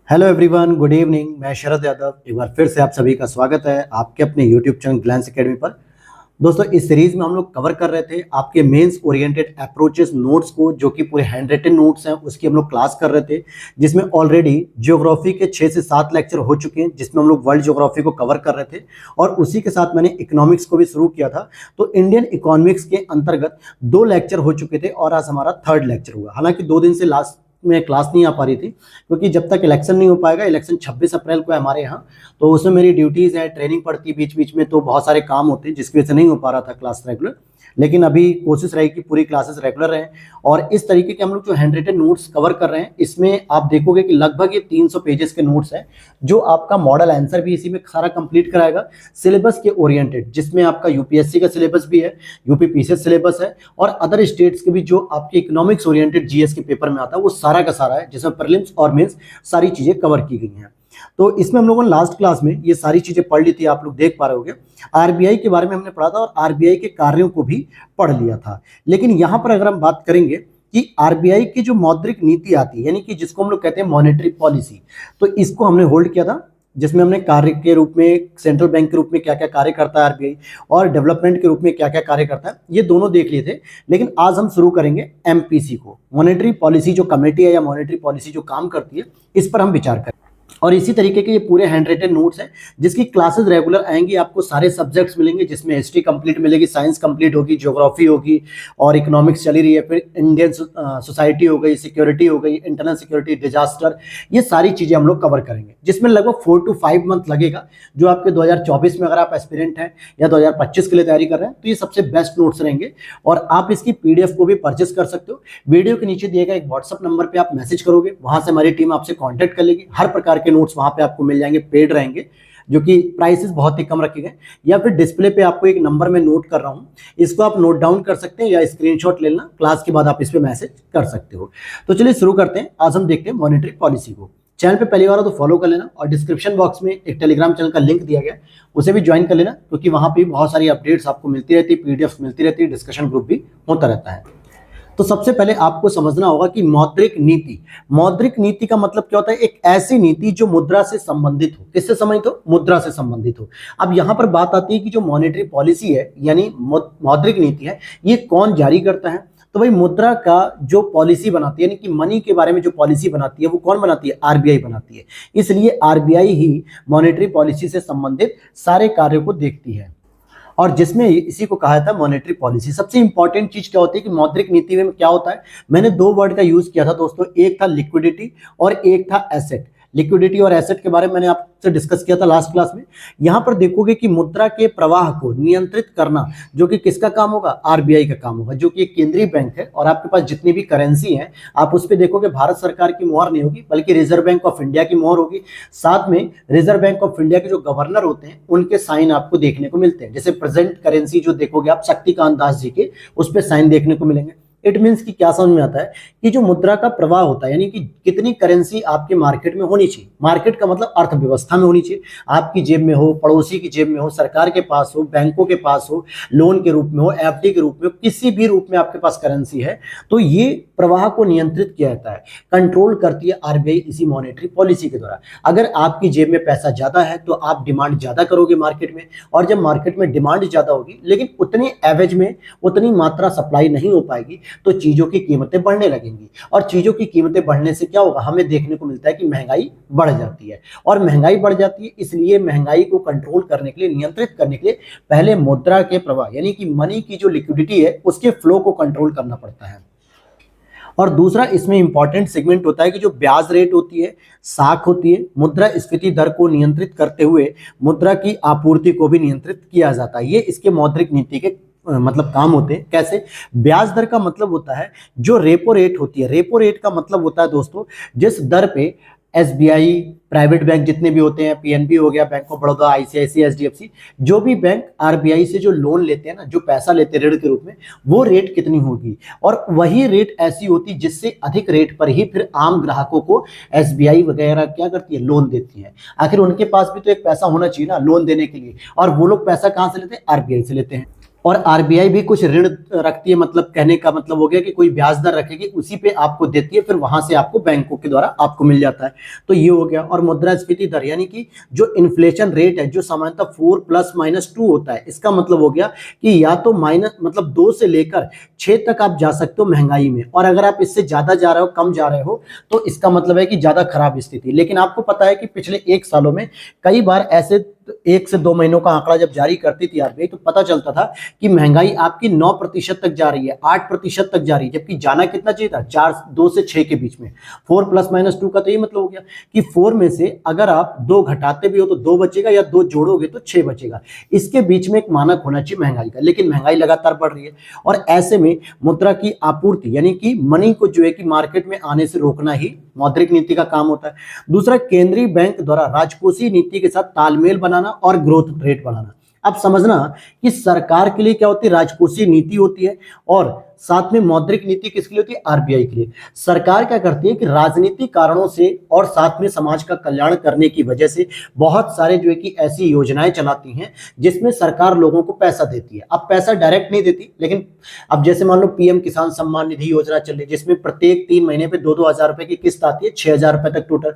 Hello everyone, good evening. मैं शरद यादव एक बार फिर से आप सभी का स्वागत है आपके अपने यूट्यूब चैनल ग्लैंस एकेडमी पर। दोस्तों, इस सीरीज में हम लोग कवर कर रहे थे आपके मेंस ओरिएंटेड अप्रोचेस नोट्स को, जो कि पूरे हैंड रिटन नोट्स हैं, उसकी हम लोग क्लास कर रहे थे, जिसमें ऑलरेडी ज्योग्राफी के 6 से 7 लेक्चर हो चुके हैं, जिसमें हम लोग वर्ल्ड ज्योग्राफी को कवर कर रहे थे। और उसी के साथ मैंने इकोनॉमिक्स को भी शुरू किया था। तो इंडियन इकोनॉमिक्स के अंतर्गत 2 लेक्चर हो चुके थे और आज हमारा 3rd लेक्चर हुआ। हालांकि 2 दिन से लास्ट में क्लास नहीं आ पा रही थी, क्योंकि जब तक इलेक्शन नहीं हो पाएगा, इलेक्शन 26 अप्रैल को है हमारे यहाँ, तो उसमें मेरी ड्यूटीज है, ट्रेनिंग पड़ती है बीच बीच में, तो बहुत सारे काम होते हैं जिसकी वजह से नहीं हो पा रहा था क्लास रेगुलर। लेकिन अभी कोशिश रहेगी कि पूरी क्लासेस रेगुलर रहें। और इस तरीके के हम लोग जो हैंड रिटन नोट्स कवर कर रहे हैं, इसमें आप देखोगे कि लगभग ये 300 पेजेस के नोट्स हैं, जो आपका मॉडल आंसर भी इसी में सारा कंप्लीट कराएगा, सिलेबस के ओरिएंटेड, जिसमें आपका यूपीएससी का सिलेबस भी है, यूपी पीसीएस सिलेबस है, और अदर स्टेट्स के भी जो आपके इकोनॉमिक्स ओरिएंटेड जीएस के पेपर में आता है, वो सारा का सारा है, जिसमें प्रीलिम्स और मेंस सारी चीजें कवर की गई हैं। तो इसमें हम लोगों ने लास्ट क्लास में ये सारी चीजें पढ़ ली थी, आप लोग देख पा रहे होंगे। आरबीआई के बारे में हमने पढ़ा था और आरबीआई के कार्यों को भी पढ़ लिया था। लेकिन यहां पर अगर हम बात करेंगे कि आरबीआई की जो मौद्रिक नीति आती है, यानी कि जिसको हम लोग कहते हैं मॉनेटरी पॉलिसी, तो इसको हमने होल्ड किया था, जिसमें हमने कार्य के रूप में, सेंट्रल बैंक के रूप में क्या क्या कार्य करता है आरबीआई, और डेवलपमेंट के रूप में क्या क्या कार्य करता है, ये दोनों देख लिए थे। लेकिन आज हम शुरू करेंगे एमपीसी को, मॉनेटरी पॉलिसी जो कमेटी है या मॉनेटरी पॉलिसी जो काम करती है, इस पर हम विचार करें। और इसी तरीके के ये पूरे हैंड रिटन नोट्स हैं, जिसकी क्लासेस रेगुलर आएंगी, आपको सारे सब्जेक्ट्स मिलेंगे, जिसमें हिस्ट्री कंप्लीट मिलेगी, साइंस कंप्लीट होगी, ज्योग्राफी होगी, और इकोनॉमिक्स चली रही है, फिर इंडियन सोसाइटी हो गई, सिक्योरिटी हो गई, इंटरनल सिक्योरिटी, डिजास्टर, ये सारी चीजें हम लोग कवर करेंगे, जिसमें लगभग 4 to 5 मंथ लगेगा। जो आपके 2024 में अगर आप एस्पिरेंट हैं या 2025 के लिए तैयारी कर रहे हैं, तो ये सबसे बेस्ट नोट्स रहेंगे। और आप इसकी पीडीएफ को भी परचेस कर सकते हो। वीडियो के नीचे दिए गए एक व्हाट्सअप नंबर पर आप मैसेज करोगे, वहां से हमारी टीम आपसे कॉन्टैक्ट कर लेगी। हर प्रकार के नोट्स वहां पे आपको मिल जाएंगे, पेड रहेंगे, जो कि प्राइसेस बहुत ही कम रखे गए। या फिर डिस्प्ले पे आपको एक नंबर में नोट कर रहा हूं, इसको आप नोट डाउन कर सकते हैं या स्क्रीनशॉट ले लेना, क्लास के बाद आप इस पे मैसेज कर सकते हो। तो चलिए शुरू करते हैं। आज हम देखते हैं मॉनेटरी पॉलिसी को। चैनल पे पहली बार हो तो फॉलो कर लेना, और डिस्क्रिप्शन बॉक्स में एक टेलीग्राम चैनल का लिंक दिया गया है, उसे भी ज्वाइन कर लेना, क्योंकि वहां पे बहुत सारी अपडेट्स आपको मिलती रहती है, पीडीएफ मिलती रहती है, डिस्कशन ग्रुप भी होता रहता है। तो सबसे पहले आपको समझना होगा कि मौद्रिक नीति, मौद्रिक नीति का मतलब क्या होता है? एक ऐसी नीति जो मुद्रा से संबंधित हो। किससे संबंधित हो? मुद्रा से संबंधित हो। अब यहां पर बात आती है कि जो मॉनेटरी पॉलिसी है, यानी मौद्रिक नीति है, ये कौन जारी करता है? तो भाई मुद्रा का जो पॉलिसी बनाती है, यानी कि मनी के बारे में जो पॉलिसी बनाती है, वो कौन बनाती है? आरबीआई बनाती है। इसलिए आरबीआई ही मॉनेटरी पॉलिसी से संबंधित सारे कार्यों को देखती है, और जिसमें इसी को कहा था मॉनेटरी पॉलिसी। सबसे इंपॉर्टेंट चीज क्या होती है कि मौद्रिक नीति में क्या होता है? मैंने 2 वर्ड का यूज किया था दोस्तों, एक था लिक्विडिटी और एक था एसेट। लिक्विडिटी और एसेट के बारे में मैंने आपसे डिस्कस किया था लास्ट क्लास में। यहां पर देखोगे कि मुद्रा के प्रवाह को नियंत्रित करना, जो कि किसका काम होगा? आरबीआई का काम होगा, जो कि एक केंद्रीय बैंक है। और आपके पास जितनी भी करेंसी है, आप उस पर देखोगे भारत सरकार की मोहर नहीं होगी, बल्कि रिजर्व बैंक ऑफ इंडिया की मोहर होगी। साथ में रिजर्व बैंक ऑफ इंडिया के जो गवर्नर होते हैं, उनके साइन आपको देखने को मिलते हैं। जैसे प्रेजेंट करेंसी जो देखोगे आप शक्तिकांत दास जी के, उस पर साइन देखने को मिलेंगे। इट मीन्स कि क्या समझ में आता है कि जो मुद्रा का प्रवाह होता है, यानी कि कितनी करेंसी आपके मार्केट में होनी चाहिए। मार्केट का मतलब अर्थव्यवस्था में होनी चाहिए, आपकी जेब में हो, पड़ोसी की जेब में हो, सरकार के पास हो, बैंकों के पास हो, लोन के रूप में हो, एफडी के रूप में हो, किसी भी रूप में आपके पास करेंसी है, तो ये प्रवाह को नियंत्रित किया जाता है, कंट्रोल करती है आरबीआई इसी मॉनेटरी पॉलिसी के द्वारा। अगर आपकी जेब में पैसा ज्यादा है, तो आप डिमांड ज्यादा करोगे मार्केट में, और जब मार्केट में डिमांड ज्यादा होगी, लेकिन उतनी एवरेज में उतनी मात्रा सप्लाई नहीं हो पाएगी, तो चीजों की कीमतें बढ़ने लगेंगी। और चीजों की कीमतें बढ़ने से क्या होगा? हमें देखने को मिलता है कि महंगाई बढ़ जाती है। और महंगाई बढ़ जाती है, इसलिए महंगाई को कंट्रोल करने के लिए, नियंत्रित करने के लिए, पहले मुद्रा के प्रवाह, यानी कि मनी की जो लिक्विडिटी है, उसके फ्लो को कंट्रोल करना पड़ता है। और दूसरा इसमें इंपॉर्टेंट सेगमेंट होता है कि जो ब्याज रेट होती है, साख होती है, मुद्रा स्फीति दर को नियंत्रित करते हुए मुद्रा की आपूर्ति को भी नियंत्रित किया जाता है। ये इसके मौद्रिक नीति के मतलब काम होते हैं। कैसे? ब्याज दर का मतलब होता है जो रेपो रेट होती है। रेपो रेट का मतलब होता है दोस्तों, जिस दर पे एसबीआई, प्राइवेट बैंक जितने भी होते हैं, पीएनबी हो गया, bank of Baroda, ICICI, HDFC, जो भी बैंक आरबीआई से जो लोन लेते हैं ना, जो पैसा लेते हैं ऋण के रूप में, वो रेट कितनी होगी? और वही रेट ऐसी होती जिससे अधिक रेट पर ही फिर आम ग्राहकों को एसबीआई वगैरह क्या करती है? लोन देती है। आखिर उनके पास भी तो एक पैसा होना चाहिए ना लोन देने के लिए, और वो लोग पैसा कहां से लेते हैं? आरबीआई से लेते हैं। और आरबीआई भी कुछ ऋण रखती है, मतलब कहने का मतलब हो गया कि कोई ब्याज दर रखेगी, उसी पे आपको देती है, फिर वहां से आपको बैंकों के द्वारा आपको मिल जाता है। तो ये हो गया। और मुद्रास्फीति दर यानी कि जो इन्फ्लेशन रेट है, जो सामान्यतः 4+-2 होता है, इसका मतलब हो गया कि या तो माइनस मतलब 2 से लेकर 6 तक आप जा सकते हो महंगाई में, और अगर आप इससे ज्यादा जा रहे हो, कम जा रहे हो, तो इसका मतलब है कि ज्यादा खराब स्थिति। लेकिन आपको पता है कि पिछले 1 सालों में कई बार ऐसे 1 से 2 महीनों का आंकड़ा जब जारी करती थी आरबीआई, तो पता चलता था कि महंगाई आपकी 9% तक जा रही है, 8% तक जा रही है, जबकि जाना कितना चाहिए था, 2 से 6 के बीच में। 4+-2 का तो ये मतलब हो गया कि 4 में से अगर आप 2 घटाते भी हो तो 2 बचेगा, या 2 जोड़ोगे तो 6 बचेगा। इसके बीच में एक मानक होना चाहिए महंगाई का, लेकिन महंगाई लगातार बढ़ रही है, और ऐसे में मुद्रा की आपूर्ति यानी कि मनी को जो है कि मार्केट में आने से रोकना ही मौद्रिक नीति का काम होता है। दूसरा, केंद्रीय बैंक द्वारा राजकोषीय नीति के साथ तालमेल बनाना और ग्रोथ रेट बढ़ाना। अब समझना कि सरकार के लिए क्या होती है, राजकोषीय नीति होती है, और साथ में मौद्रिक नीति किसके लिए होती है, आरबीआई के लिए। सरकार क्या करती है कि राजनीतिक कारणों से और साथ में समाज का कल्याण करने की वजह से बहुत सारे जो है कि ऐसी योजनाएं चलाती हैं जिसमें सरकार लोगों को पैसा देती है। अब पैसा डायरेक्ट नहीं देती, लेकिन अब जैसे मान लो पीएम किसान सम्मान निधि योजना चल रही है, जिसमें प्रत्येक 3 महीने पे 2-2 हजार रुपए की किस्त आती है, 6 हजार रुपए तक टोटल।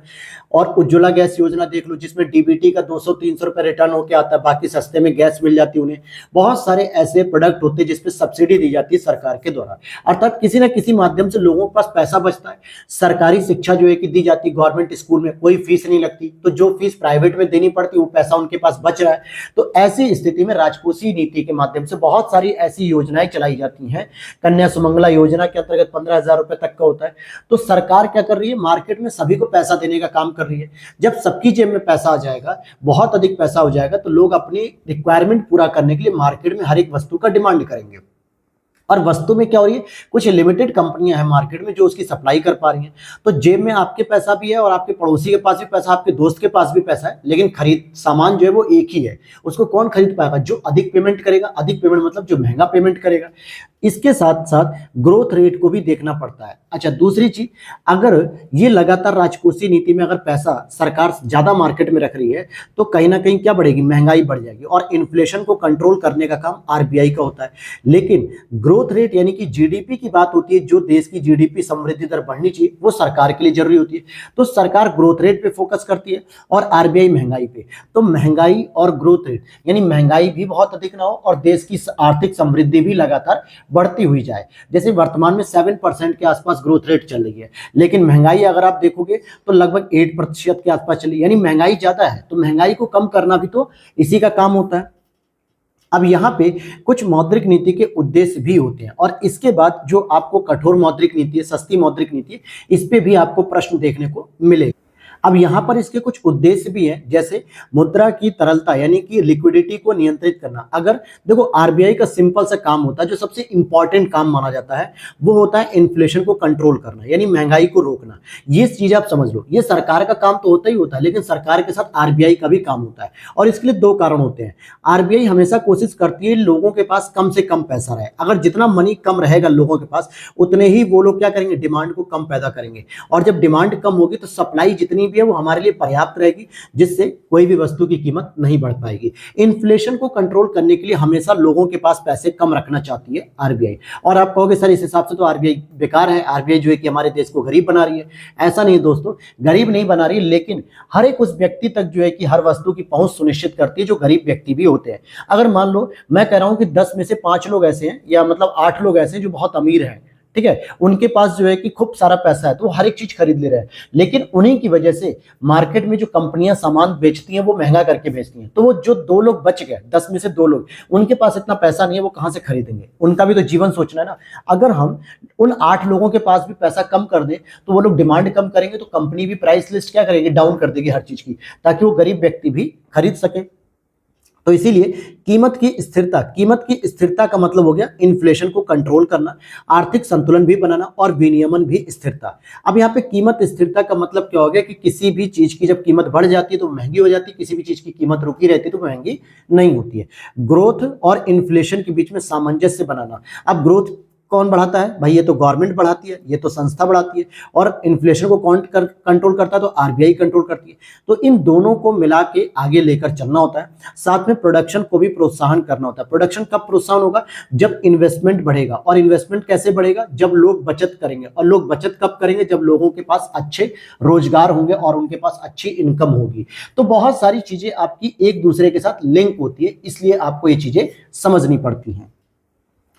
और उज्ज्वला गैस योजना देख लो, जिसमें डीबीटी का 200-300 रुपए रिटर्न होकर आता है, बाकी सस्ते में गैस मिल जाती है उन्हें। बहुत सारे ऐसे प्रोडक्ट होते हैं जिसपे सब्सिडी दी जाती है सरकार के द्वारा, अर्थात किसी ना किसी माध्यम से लोगों के पास पैसा बचता है। सरकारी शिक्षा जो है कि दी जाती है, गवर्नमेंट स्कूल में कोई फीस नहीं लगती, तो जो फीस प्राइवेट में देनी पड़ती वो पैसा उनके पास बच रहा है। तो ऐसी स्थिति में राजकोषीय नीति के माध्यम से बहुत सारी ऐसी योजनाएं चलाई जाती हैं। कन्या सुमंगला योजना के अंतर्गत 15,000 रुपए तक का होता है। तो सरकार क्या कर रही है, मार्केट में सभी को पैसा देने का काम कर रही है। जब सबकी जेब में पैसा आ जाएगा, बहुत अधिक पैसा हो जाएगा, तो लोग अपनी रिक्वायरमेंट पूरा करने के लिए मार्केट में हर एक वस्तु का डिमांड करेंगे। और वस्तु में क्या हो रही है, कुछ लिमिटेड कंपनियां हैं मार्केट में जो उसकी सप्लाई कर पा रही हैं। तो जेब में आपके पैसा भी है, और आपके पड़ोसी के पास भी पैसा, आपके दोस्त के पास भी पैसा है, लेकिन खरीद सामान जो है वो एक ही है। उसको कौन खरीद पाएगा, जो अधिक पेमेंट करेगा। अधिक पेमेंट मतलब जो महंगा पेमेंट करेगा। इसके साथ साथ ग्रोथ रेट को भी देखना पड़ता है। अच्छा, दूसरी चीज, अगर ये लगातार राजकोषीय नीति में अगर पैसा सरकार ज्यादा मार्केट में रख रही है, तो कहीं ना कहीं क्या बढ़ेगी, महंगाई बढ़ जाएगी, और इन्फ्लेशन को कंट्रोल करने का काम आरबीआई का होता है। लेकिन ग्रोथ रेट यानी कि जीडीपी की बात होती है, जो देश की जीडीपी समृद्धि दर बढ़नी चाहिए, वो सरकार के लिए जरूरी होती है। तो सरकार ग्रोथ रेट पे फोकस करती है, और आरबीआई महंगाई पे। तो महंगाई और ग्रोथ रेट यानी महंगाई भी बहुत अधिक ना हो, और देश की आर्थिक समृद्धि भी लगातार बढ़ती हुई जाए। जैसे वर्तमान में 7% के आसपास ग्रोथ रेट चल रही है, लेकिन महंगाई अगर आप देखोगे तो लगभग 8% के आसपास चली, यानी महंगाई ज्यादा है। तो महंगाई को कम करना भी तो इसी का काम होता है। अब यहाँ पे कुछ मौद्रिक नीति के उद्देश्य भी होते हैं, और इसके बाद जो आपको कठोर मौद्रिक नीति है, सस्ती मौद्रिक नीति है, इस पे भी आपको प्रश्न देखने को मिलेगा। अब यहाँ पर इसके कुछ उद्देश्य भी हैं, जैसे मुद्रा की तरलता यानी कि लिक्विडिटी को नियंत्रित करना। अगर देखो, आरबीआई का सिंपल सा काम होता है, जो सबसे इंपॉर्टेंट काम माना जाता है, वो होता है इन्फ्लेशन को कंट्रोल करना, यानी महंगाई को रोकना। ये चीज आप समझ लो, ये सरकार का काम तो होता ही होता है, लेकिन सरकार के साथ आरबीआई का भी काम होता है। और इसके लिए 2 कारण होते हैं। आरबीआई हमेशा कोशिश करती है लोगों के पास कम से कम पैसा रहे। अगर जितना मनी कम रहेगा लोगों के पास, उतने ही वो लोग क्या करेंगे, डिमांड को कम पैदा करेंगे। और जब डिमांड कम होगी तो सप्लाई जितनी भी है वो हमारे लिए पर्याप्त रहेगी, जिससे कोई भी वस्तु की कीमत नहीं बढ़ पाएगी। इन्फ्लेशन को कंट्रोल करने के लिए हमेशा लोगों के पास पैसे कम रखना चाहती है आरबीआई। और आप कहोगे सर इस हिसाब से तो आरबीआई बेकार है, आरबीआई जो है कि हमारे देश को गरीब बना रही है। ऐसा नहीं दोस्तों, गरीब नहीं बना रही, लेकिन हर एक उस व्यक्ति तक जो है कि हर वस्तु की पहुंच सुनिश्चित करती है जो गरीब व्यक्ति भी होते हैं। अगर मान लो मैं कह रहा हूं कि 10 में से 5 लोग ऐसे हैं, या मतलब 8 लोग ऐसे हैं जो बहुत अमीर हैं, ठीक है, उनके पास जो है कि खूब सारा पैसा है, तो वो हर एक चीज खरीद ले रहे हैं, लेकिन उन्हीं की वजह से मार्केट में जो कंपनियां सामान बेचती हैं वो महंगा करके बेचती हैं। तो वो जो 2 लोग बच गए, 10 में से 2 लोग, उनके पास इतना पैसा नहीं है, वो कहां से खरीदेंगे, उनका भी तो जीवन सोचना है ना। अगर हम उन 8 लोगों के पास भी पैसा कम कर दें, तो वो लोग डिमांड कम करेंगे, तो कंपनी भी प्राइस लिस्ट क्या करेगी, डाउन कर देगी हर चीज की, ताकि वो गरीब व्यक्ति भी खरीद सके। तो इसीलिए कीमत की स्थिरता का मतलब हो गया इन्फ्लेशन को कंट्रोल करना, आर्थिक संतुलन भी बनाना, और विनियमन भी स्थिरता। अब यहाँ पे कीमत स्थिरता का मतलब क्या हो गया कि किसी भी चीज की जब कीमत बढ़ जाती है तो महंगी हो जाती है, किसी भी चीज की कीमत रुकी रहती है तो महंगी नहीं होती है। ग्रोथ और इन्फ्लेशन के बीच में सामंजस्य बनाना। अब ग्रोथ कौन बढ़ाता है भाई? ये तो गवर्नमेंट बढ़ाती है, ये तो संस्था बढ़ाती है। और इन्फ्लेशन को कौन कंट्रोल करता है? तो आरबीआई कंट्रोल करती है। तो इन दोनों को मिला के आगे लेकर चलना होता है। साथ में प्रोडक्शन को भी प्रोत्साहन करना होता है। प्रोडक्शन कब प्रोत्साहन होगा? जब इन्वेस्टमेंट बढ़ेगा। और इन्वेस्टमेंट कैसे बढ़ेगा? जब लोग बचत करेंगे। और लोग बचत कब करेंगे? जब लोगों के पास अच्छे रोजगार होंगे और उनके पास अच्छी इनकम होगी। तो बहुत सारी चीजें आपकी एक दूसरे के साथ लिंक होती है, इसलिए आपको ये चीजें समझनी पड़ती हैं।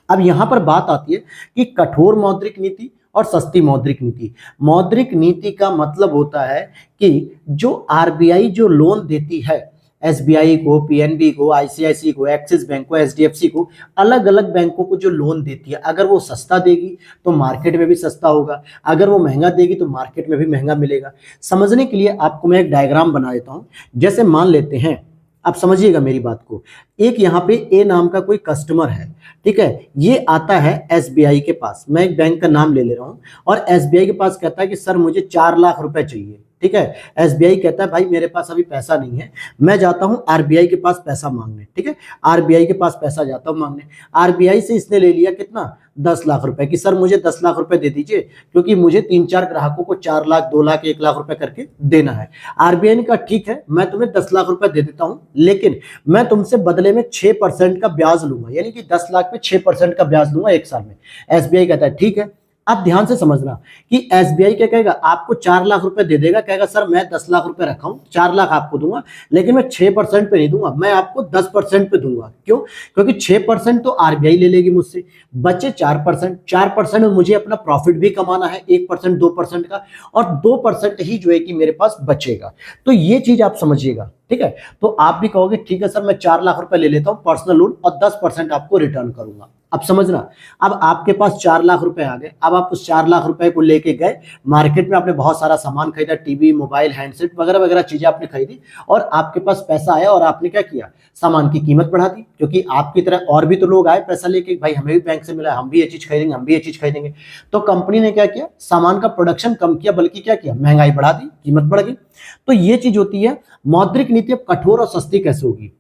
अब यहां पर बात आती है कि कठोर मौद्रिक नीति और सस्ती मौद्रिक नीति। मौद्रिक नीति का मतलब होता है कि जो आरबीआई जो लोन देती है एसबीआई को, पीएनबी को, आईसीआईसी को, एक्सिस बैंक को, एचडीएफसी को, अलग अलग बैंकों को जो लोन देती है, अगर वो सस्ता देगी तो मार्केट में भी सस्ता होगा, अगर वो महंगा देगी तो मार्केट में भी महंगा मिलेगा। समझने के लिए आपको मैं एक डायग्राम बना देता हूं। जैसे मान लेते हैं, आप समझिएगा मेरी बात को, एक यहाँ पे ए नाम का कोई कस्टमर है, ठीक है, ये आता है एसबीआई के पास, मैं एक बैंक का नाम ले रहा हूँ, और एसबीआई के पास कहता है कि सर मुझे 4 लाख रुपए चाहिए, ठीक है। एसबीआई कहता है भाई मेरे पास अभी पैसा नहीं है, मैं जाता हूं आरबीआई के पास पैसा मांगने, ठीक है, आरबीआई के पास पैसा जाता हूं मांगने। आरबीआई से इसने ले लिया कितना? 10 लाख रुपए कि सर मुझे 10 लाख रुपए दे दीजिए, क्योंकि मुझे 3-4 ग्राहकों को 4 लाख, 2 लाख, 1 लाख रुपए करके देना है। आरबीआई ने कहा ठीक है, मैं तुम्हें 10 लाख रुपए दे देता हूं, लेकिन मैं तुमसे बदले में 6% का ब्याज लूंगा, यानी कि 10 लाख पे 6% का ब्याज लूंगा 1 साल में। एसबीआई कहता है ठीक है। अब ध्यान से समझना कि एसबीआई क्या कहेगा? आपको 4 लाख रुपए दे देगा, कहेगा सर मैं 10 लाख रुपए रखा हूं, 4 लाख आपको दूंगा, लेकिन मैं 6% पे नहीं दूंगा, मैं आपको 10% पे दूंगा। क्यों? क्योंकि 6% तो आरबीआई ले लेगी मुझसे, बचे 4%। 4% में मुझे अपना प्रॉफिट भी कमाना है, 1%, 2% का, और 2% ही जो है कि मेरे पास बचेगा। तो ये चीज आप समझिएगा, ठीक है। तो आप भी कहोगे ठीक है सर मैं 4 लाख रुपए ले लेता हूं पर्सनल लोन और 10% आपको रिटर्न करूंगा। अब समझना, अब आपके पास 4 लाख रुपए आ गए, अब आप उस 4 लाख रुपए को लेके गए मार्केट में, आपने बहुत सारा सामान खरीदा, टीवी, मोबाइल, हैंडसेट वगैरह वगैरह चीजें आपने खरीदी, और आपके पास पैसा आया और आपने क्या किया? सामान की कीमत बढ़ा दी, क्योंकि आपकी तरह और भी तो लोग आए पैसा लेके, भाई हमें भी बैंक से मिला, हम भी ये चीज खरीदेंगे, हम भी ये चीज खरीदेंगे। तो कंपनी ने क्या किया? सामान का प्रोडक्शन कम किया, बल्कि क्या किया? महंगाई बढ़ा दी, कीमत बढ़ गई। तो ये चीज होती है मौद्रिक नीति। अब कठोर और सस्ती कैसे होगी?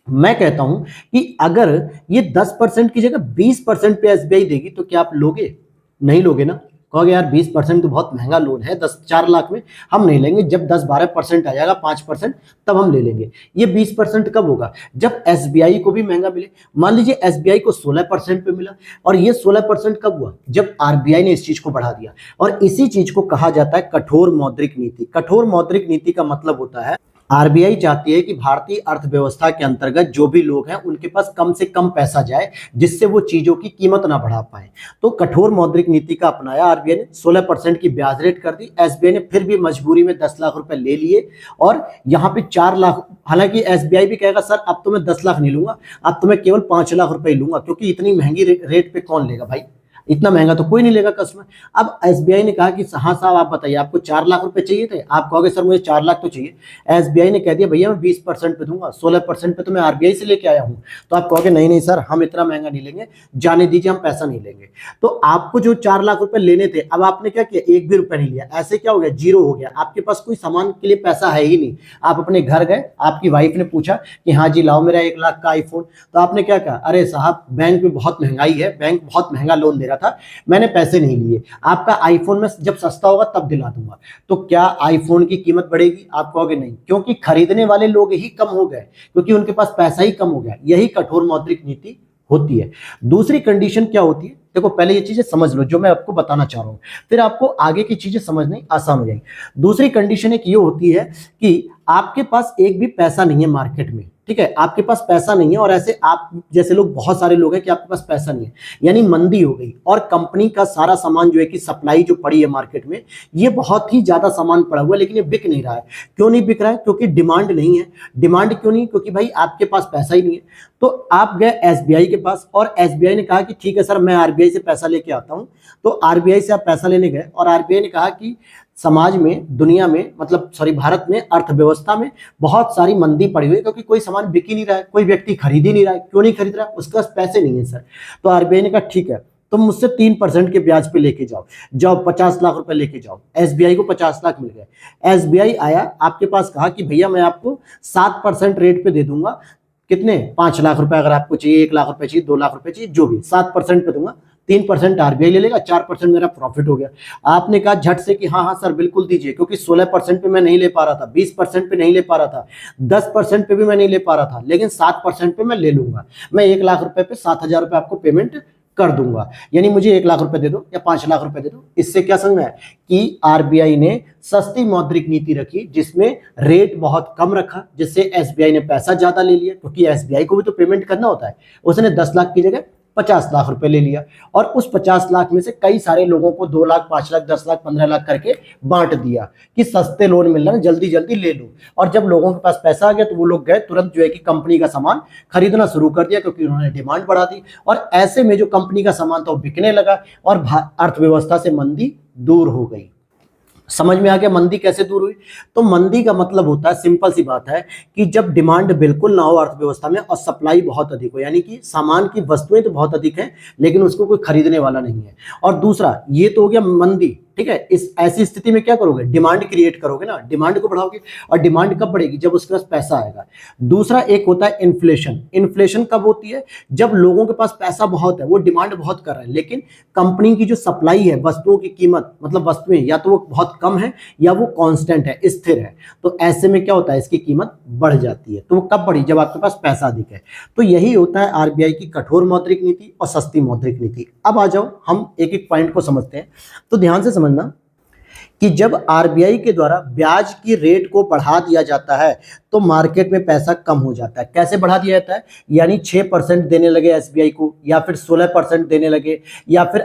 मैं कहता हूं कि अगर ये 10% की जगह 20% पे एसबीआई देगी तो क्या आप लोगे? नहीं लोगे ना, कहोगे यार 20% तो बहुत महंगा लोन है, 4 लाख में हम नहीं लेंगे। जब 10-12% आ जाएगा, 5%, तब हम ले लेंगे। ये 20% कब होगा? जब एसबीआई को भी महंगा मिले। मान लीजिए एसबीआई को 16% पे मिला, और ये 16% कब हुआ? जब आरबीआई ने इस चीज को बढ़ा दिया। और इसी चीज को कहा जाता है कठोर मौद्रिक नीति। कठोर मौद्रिक नीति का मतलब होता है आरबीआई चाहती है कि भारतीय अर्थव्यवस्था के अंतर्गत जो भी लोग हैं उनके पास कम से कम पैसा जाए, जिससे वो चीजों की कीमत ना बढ़ा पाए। तो कठोर मौद्रिक नीति का अपनाया आरबीआई ने, 16% की ब्याज रेट कर दी। एसबीआई ने फिर भी मजबूरी में 10 लाख रुपए ले लिए, और यहाँ पे 4 लाख, हालांकि एसबीआई भी कहेगा सर अब तो मैं 10 लाख नहीं लूंगा, अब तो मैं केवल 5 लाख रुपए लूंगा, क्योंकि इतनी महंगी रेट पे कौन लेगा भाई? इतना महंगा तो कोई नहीं लेगा कस्टमर। अब एसबीआई ने कहा कि हाँ साहब आप बताइए आपको 4 लाख रुपए चाहिए थे, आप कहोगे सर मुझे 4 लाख तो चाहिए। एसबीआई ने कह दिया भैया मैं 20% पे दूंगा, 16% पे तो मैं आरबीआई से लेके आया हूँ। तो आप कहोगे नहीं नहीं सर हम इतना महंगा नहीं लेंगे, जाने दीजिए हम पैसा नहीं लेंगे। तो आपको जो 4 लाख रुपए लेने थे, अब आपने क्या किया? 1 भी रुपया नहीं लिया। ऐसे क्या हो गया? जीरो हो गया। आपके पास कोई सामान के लिए पैसा है ही नहीं। आप अपने घर गए, आपकी वाइफ ने पूछा कि हाँ जी लाओ मेरा 1 लाख का आईफोन, तो आपने क्या कहा? अरे साहब बैंक में बहुत महंगाई है, बैंक बहुत महंगा लोन दे रहा था, मैंने पैसे नहीं लिए, आपका आईफोन में जब सस्ता होगा तब दिला दूंगा। तो क्या आईफोन की कीमत बढ़ेगी? आप कहोगे नहीं, क्योंकि खरीदने वाले लोग ही कम हो गए, क्योंकि उनके पास पैसा ही कम हो गया। यही कठोर मौद्रिक नीति होती है। दूसरी कंडीशन क्या होती है? देखो पहले ये चीजें समझ लो जो मैं आपको बताना चाह रहा हूं, फिर आपको आगे की चीजें समझनी आसान हो जाएगी। दूसरी कंडीशन एक ये होती है कि आपके पास एक भी पैसा नहीं है मार्केट में, ठीक है, आपके पास पैसा नहीं है, और ऐसे आप जैसे लोग बहुत सारे लोग हैं कि आपके पास पैसा नहीं है, यानी मंदी हो गई, और कंपनी का सारा सामान जो है कि सप्लाई जो पड़ी है मार्केट में, ये बहुत ही ज्यादा सामान पड़ा हुआ है, लेकिन ये बिक नहीं रहा है। क्यों नहीं बिक रहा है? क्योंकि डिमांड नहीं है। डिमांड क्यों नहीं? क्योंकि भाई आपके पास पैसा ही नहीं है। तो आप गए एसबीआई के पास, और एसबीआई ने कहा कि ठीक है सर मैं आरबीआई से पैसा लेके आता हूं। तो आरबीआई से आप पैसा लेने गए, और आरबीआई ने कहा कि समाज में, दुनिया में, मतलब सॉरी भारत में, अर्थव्यवस्था में बहुत सारी मंदी पड़ी हुई है, क्योंकि कोई सामान बिक ही नहीं रहा है, कोई व्यक्ति खरीद ही नहीं रहा है। क्यों नहीं खरीद रहा है? उसके पास पैसे नहीं है सर। तो आरबीआई ने कहा ठीक है तुम मुझसे 3% के ब्याज पे लेके जाओ, जाओ 50 लाख रुपए लेके जाओ। एसबीआई को 50 लाख मिल गए। एसबीआई आया आपके पास, कहा कि भैया मैं आपको 7% रेट पे दे दूंगा। कितने? 5 लाख रुपए। अगर आपको चाहिए 1 लाख रुपए चाहिए, 2 लाख रुपए चाहिए, जो भी, 7% पे दूंगा। 3% आरबीआई ले लेगा, 4% मेरा प्रॉफिट हो गया। आपने कहा झट से कि हाँ हाँ सर बिल्कुल दीजिए, क्योंकि 16% पे मैं नहीं ले पा रहा था, 20% पे नहीं ले पा रहा था, 10% पे भी मैं नहीं ले पा रहा था, लेकिन 7% पे मैं ले लूंगा। मैं 1 लाख रुपए पे 7,000 रुपए आपको पेमेंट कर दूंगा, यानी मुझे 1 लाख रुपए दे दो या 5 लाख रुपए दे दो। इससे क्या समझ में है कि आरबीआई ने सस्ती मौद्रिक नीति रखी, जिसमें रेट बहुत कम रखा, जिससे एसबीआई ने पैसा ज्यादा ले लिया, क्योंकि एसबीआई को भी तो पेमेंट करना होता है। उसने 10 लाख की जगह 50 लाख रुपए ले लिया, और उस 50 लाख में से कई सारे लोगों को 2 लाख, 5 लाख, 10 लाख, 15 लाख करके बांट दिया कि सस्ते लोन मिल रहा है, जल्दी जल्दी ले लो। और जब लोगों के पास पैसा आ गया तो वो लोग गए तुरंत जो है कि कंपनी का सामान खरीदना शुरू कर दिया, क्योंकि उन्होंने डिमांड बढ़ा दी, और ऐसे में जो कंपनी का सामान था वो बिकने लगा, और अर्थव्यवस्था से मंदी दूर हो गई। समझ में आ गया मंदी कैसे दूर हुई? तो मंदी का मतलब होता है, सिंपल सी बात है, कि जब डिमांड बिल्कुल ना हो अर्थव्यवस्था में और सप्लाई बहुत अधिक हो, यानी कि सामान की वस्तुएं तो बहुत अधिक हैं लेकिन उसको कोई खरीदने वाला नहीं है। और दूसरा, ये तो हो गया मंदी, ठीक है। इस ऐसी स्थिति में क्या करोगे? डिमांड क्रिएट करोगे ना, डिमांड को बढ़ाओगे, और डिमांड कब बढ़ेगी? जब उसके पास पैसा आएगा। दूसरा एक होता है इन्फ्लेशन। इन्फ्लेशन कब होती है? जब लोगों के पास पैसा बहुत है, वो डिमांड बहुत कर रहे हैं, लेकिन कंपनी की जो सप्लाई है, वस्तुओं की कीमत, मतलब वस्तुएं या तो वो बहुत कम है या वो कांस्टेंट है, स्थिर है। तो ऐसे में क्या होता है? इसकी कीमत बढ़ जाती है। तो वो कब बढ़ी? जब आपके पास पैसा अधिक है। तो यही होता है आरबीआई की कठोर मौद्रिक नीति और सस्ती मौद्रिक नीति। अब आ जाओ हम एक एक पॉइंट को समझते हैं। तो ध्यान से समझना कि जब आरबीआई के द्वारा ब्याज की रेट को बढ़ा दिया जाता है तो मार्केट में पैसा कम हो जाता है। कैसे बढ़ा दिया जाता है? यानी 6% देने लगे एसबीआई को, या फिर 16% देने लगे, या फिर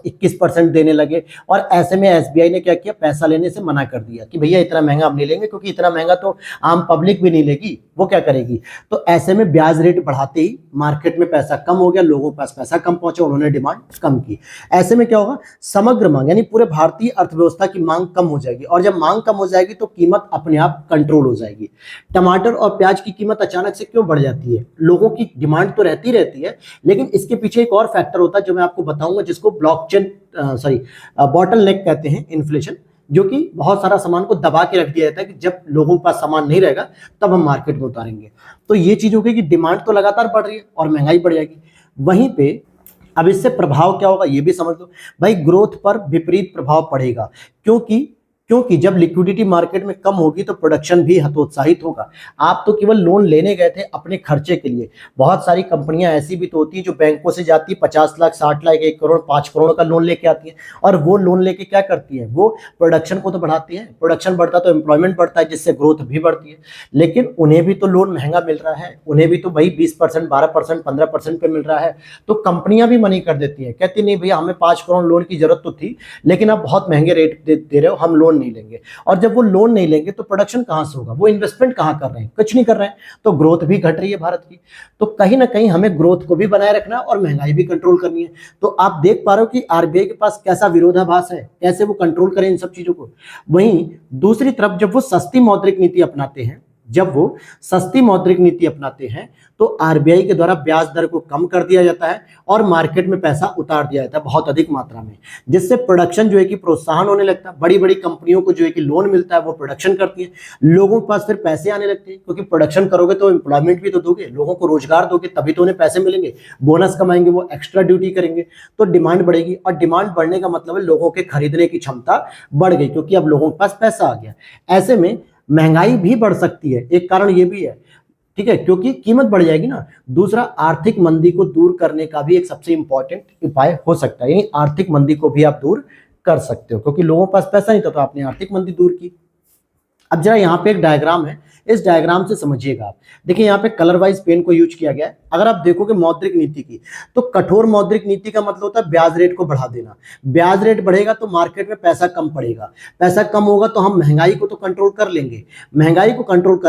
21% देने लगे। और ऐसे में एसबीआई ने क्या किया? पैसा लेने से मना कर दिया कि भैया इतना महंगा हम नहीं लेंगे, क्योंकि इतना महंगा तो आम पब्लिक भी नहीं लेगी, वो क्या करेगी। तो ऐसे में ब्याज रेट बढ़ाते ही मार्केट में पैसा कम हो गया, लोगों के पास पैसा कम पहुंचा, उन्होंने डिमांड कम की। ऐसे में क्या होगा? समग्र मांग, यानी पूरे भारतीय अर्थव्यवस्था की मांग कम हो जाएगी, और जब मांग कम हो जाएगी तो कीमत अपने आप कंट्रोल हो जाएगी। टमाटर और प्याज की कीमत अचानक से क्यों बढ़ जाती है? लोगों की डिमांड तो रहती है, लेकिन इसके पीछे एक और फैक्टर होता है जो मैं आपको बताऊंगा, जिसको बॉटल नेक कहते हैं, इन्फ्लेशन, जो कि बहुत सारा सामान को दबा के रख दिया जाता है कि जब लोगों के पास सामान नहीं रहेगा तब हम मार्केट में उतारेंगे। तो ये चीज होगी कि डिमांड तो लगातार बढ़ रही है और महंगाई बढ़ जाएगी। वहीं पे अब इससे प्रभाव क्या होगा ये भी समझ लो भाई। ग्रोथ पर विपरीत प्रभाव पड़ेगा, क्योंकि जब लिक्विडिटी मार्केट में कम होगी तो प्रोडक्शन भी हतोत्साहित होगा। आप तो केवल लोन लेने गए थे अपने खर्चे के लिए। बहुत सारी कंपनियां ऐसी भी तो होती है जो बैंकों से जाती है, 50 लाख, 60 लाख, 1 करोड़, 5 करोड़ का लोन लेके आती है, और वो लोन लेके क्या करती है? वो प्रोडक्शन को तो बढ़ाती है। प्रोडक्शन बढ़ता तो एम्प्लॉयमेंट बढ़ता है, जिससे ग्रोथ भी बढ़ती है। लेकिन उन्हें भी तो लोन महंगा मिल रहा है, उन्हें भी तो भाई 20%, 12%, 15% पे मिल रहा है। तो कंपनियां भी मनी कर देती है, कहती नहीं भैया हमें 5 करोड़ लोन की जरूरत तो थी, लेकिन आप बहुत महंगे रेट दे रहे हो, हम लोन नहीं लेंगे। और जब वो लोन नहीं लेंगे तो प्रोडक्शन कहां से होगा? वो इन्वेस्टमेंट कहां कर रहे हैं? कुछ नहीं कर रहे हैं। तो ग्रोथ भी घट रही है भारत की। तो कहीं ना कहीं हमें ग्रोथ को भी बनाए रखना है और महंगाई भी कंट्रोल करनी है। तो आप देख पा रहे हो कि आरबीआई के पास कैसा विरोधाभास है, कैसे वो कंट्रोल करें इन सब चीजों को। वहीं दूसरी तरफ जब वो सस्ती मौद्रिक नीति अपनाते हैं तो आरबीआई के द्वारा ब्याज दर को कम कर दिया जाता है और मार्केट में पैसा उतार दिया जाता है बहुत अधिक मात्रा में, जिससे प्रोडक्शन जो है कि प्रोत्साहन होने लगता है। बड़ी बड़ी कंपनियों को जो है कि लोन मिलता है, वो प्रोडक्शन करती है, लोगों के पास फिर पैसे आने लगते हैं, क्योंकि प्रोडक्शन करोगे तो एम्प्लॉयमेंट भी तो दोगे, लोगों को रोजगार दोगे, तभी तो उन्हें पैसे मिलेंगे, बोनस कमाएंगे, वो एक्स्ट्रा ड्यूटी करेंगे, तो डिमांड बढ़ेगी। और डिमांड बढ़ने का मतलब है लोगों के खरीदने की क्षमता बढ़ गई, क्योंकि अब लोगों के पास पैसा आ गया। ऐसे में महंगाई भी बढ़ सकती है, एक कारण ये भी है, ठीक है, क्योंकि कीमत बढ़ जाएगी ना। दूसरा, आर्थिक मंदी को दूर करने का भी एक सबसे इंपॉर्टेंट उपाय हो सकता है, यानी आर्थिक मंदी को भी आप दूर कर सकते हो, क्योंकि लोगों के पास पैसा नहीं था तो आपने आर्थिक मंदी दूर की। अब जरा यहाँ पे एक डायग्राम है, इस डायग्राम से समझिएगा आप। देखिए यहाँ पे कलर वाइज पेन को यूज किया गया है। अगर आप देखोगे मौद्रिक नीति की, तो कठोर मौद्रिक नीति का मतलब होता है ब्याज रेट को बढ़ा देना। ब्याज रेट बढ़ेगा तो मार्केट में पैसा कम पड़ेगा, पैसा कम होगा तो हम महंगाई को तो कंट्रोल कर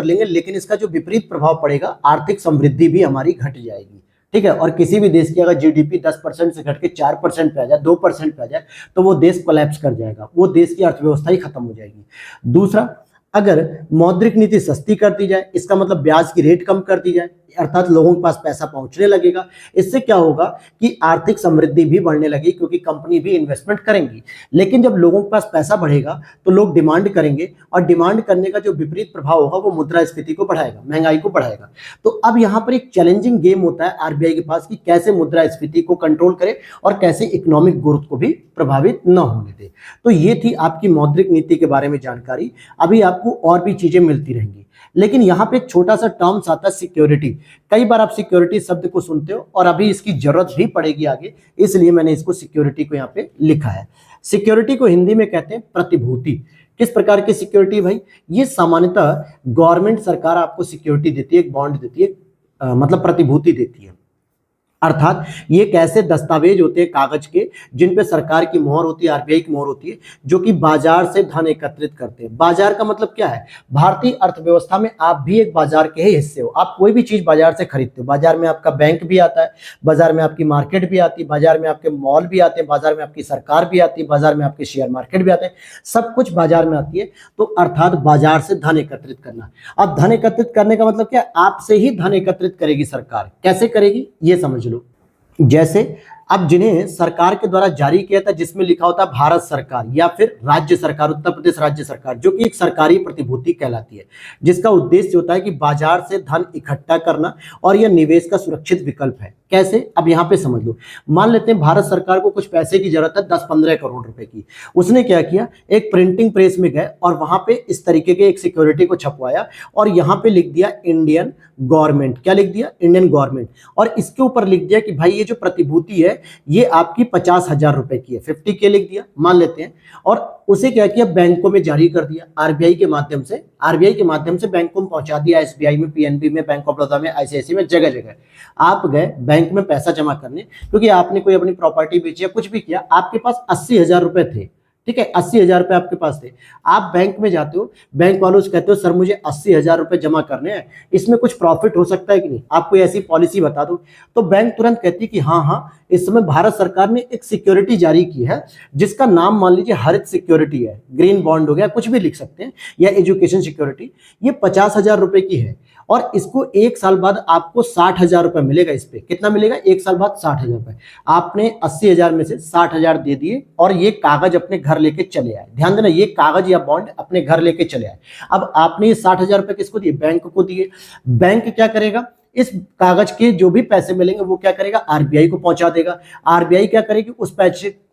लेंगे, लेकिन इसका जो विपरीत प्रभाव पड़ेगा, आर्थिक समृद्धि भी हमारी घट जाएगी, ठीक है। और किसी भी देश की अगर जीडीपी 10% से घट के 4% पे आ जाए, 2% पे आ जाए, तो वो देश कोलैप्स कर जाएगा, वो देश की अर्थव्यवस्था ही खत्म हो जाएगी। दूसरा, अगर मौद्रिक नीति सस्ती कर दी जाए, इसका मतलब ब्याज की रेट कम कर दी जाए, अर्थात लोगों के पास पैसा पहुंचने लगेगा। इससे क्या होगा कि आर्थिक समृद्धि भी बढ़ने लगेगी, क्योंकि कंपनी भी इन्वेस्टमेंट करेंगी। लेकिन जब लोगों के पास पैसा बढ़ेगा तो लोग डिमांड करेंगे, और डिमांड करने का जो विपरीत प्रभाव होगा वो मुद्रास्फीति को बढ़ाएगा, महंगाई को बढ़ाएगा। तो अब यहाँ पर एक चैलेंजिंग गेम होता है आरबीआई के पास कि कैसे मुद्रास्फीति को कंट्रोल करे और कैसे इकोनॉमिक ग्रोथ को भी प्रभावित न होने दे। तो ये थी आपकी मौद्रिक नीति के बारे में जानकारी। अभी आपको और भी चीजें मिलती रहेंगी, लेकिन यहाँ पे एक छोटा सा टर्म्स आता है सिक्योरिटी। कई बार आप सिक्योरिटी शब्द को सुनते हो और अभी इसकी जरूरत भी पड़ेगी आगे, इसलिए मैंने इसको सिक्योरिटी को यहाँ पे लिखा है। सिक्योरिटी को हिंदी में कहते हैं प्रतिभूति। किस प्रकार की सिक्योरिटी भाई? ये सामान्यतः गवर्नमेंट सरकार आपको सिक्योरिटी देती है, एक बॉन्ड देती है, मतलब प्रतिभूति देती है। अर्थात ये एक ऐसे दस्तावेज होते हैं कागज के जिन पे सरकार की मोहर होती है, आरबीआई की मोहर होती है, जो कि बाजार से धन एकत्रित करते हैं। बाजार का मतलब क्या है? भारतीय अर्थव्यवस्था में आप भी एक बाजार के ही हिस्से हो। आप कोई भी चीज बाजार से खरीदते हो, बाजार में आपका बैंक भी आता है, बाजार में आपकी मार्केट भी आती है, बाजार में आपके मॉल भी आते हैं, बाजार में आपकी सरकार भी आती है, बाजार में आपके शेयर मार्केट भी आते हैं, सब कुछ बाजार में आती है। तो अर्थात बाजार से धन एकत्रित करना। अब धन एकत्रित करने का मतलब क्या है? आपसे ही धन एकत्रित करेगी सरकार। कैसे करेगी ये समझ लो। जैसे अब जिन्हें सरकार के द्वारा जारी किया था, जिसमें लिखा होता है भारत सरकार या फिर राज्य सरकार, उत्तर प्रदेश राज्य सरकार, जो कि एक सरकारी प्रतिभूति कहलाती है, जिसका उद्देश्य होता है कि बाजार से धन इकट्ठा करना, और यह निवेश का सुरक्षित विकल्प है। कैसे? अब यहाँ पे समझ लो। मान लेते हैं भारत सरकार को कुछ पैसे की जरूरत है, 10-15 करोड़ रुपए की। उसने क्या किया, एक प्रिंटिंग प्रेस में गए और वहां पे इस तरीके के एक सिक्योरिटी को छपवाया, और यहाँ पे लिख दिया इंडियन गवर्नमेंट। क्या लिख दिया? Indian government. और इसके ऊपर लिख दिया कि भाई ये जो प्रतिभूति है ये आपकी 50,000 रुपए की है, 50K लिख दिया मान लेते हैं। और उसे क्या किया, बैंकों में जारी कर दिया आरबीआई के माध्यम से। आरबीआई के माध्यम से बैंकों में पहुंचा दिया, एसबीआई में, पीएनबी में, बैंक ऑफ बड़ौदा में, आईसीआईसीआई में, जगह जगह आप गए बैंक में पैसा जमा करने, क्योंकि आपने कोई अपनी प्रॉपर्टी बेची या कुछ भी किया, आपके पास 80,000 रुपए थे। ठीक है, 80,000 रुपए आपके पास थे। आप बैंक में जाते हो, बैंक वालों से कहते हो सर मुझे 80,000 रुपए जमा करने हैं, इसमें कुछ प्रॉफिट हो सकता है कि नहीं, आप कोई ऐसी पॉलिसी बता दो। तो बैंक तुरंत कहती है कि हाँ हाँ, इस समय भारत सरकार ने एक सिक्योरिटी जारी की है, जिसका नाम मान लीजिए हरित सिक्योरिटी है, ग्रीन बॉन्ड हो गया, कुछ भी लिख सकते हैं, या एजुकेशन सिक्योरिटी। ये 50,000 रुपए की है, और इसको 1 साल बाद आपको 60,000 रुपए मिलेगा। इस पे कितना मिलेगा? 1 साल बाद 60,000 रुपए। आपने 80,000 में से 60,000 दे दिए, और ये कागज अपने घर लेके चले आए। ध्यान देना, ये कागज या बॉन्ड अपने घर लेके चले आए। अब आपने ये 60,000 रुपए किसको दिए? बैंक को दिए। बैंक क्या करेगा? इस कागज के जो भी पैसे मिलेंगे वो क्या करेगा? आरबीआई को पहुंचा देगा। आरबीआई क्या करेगी?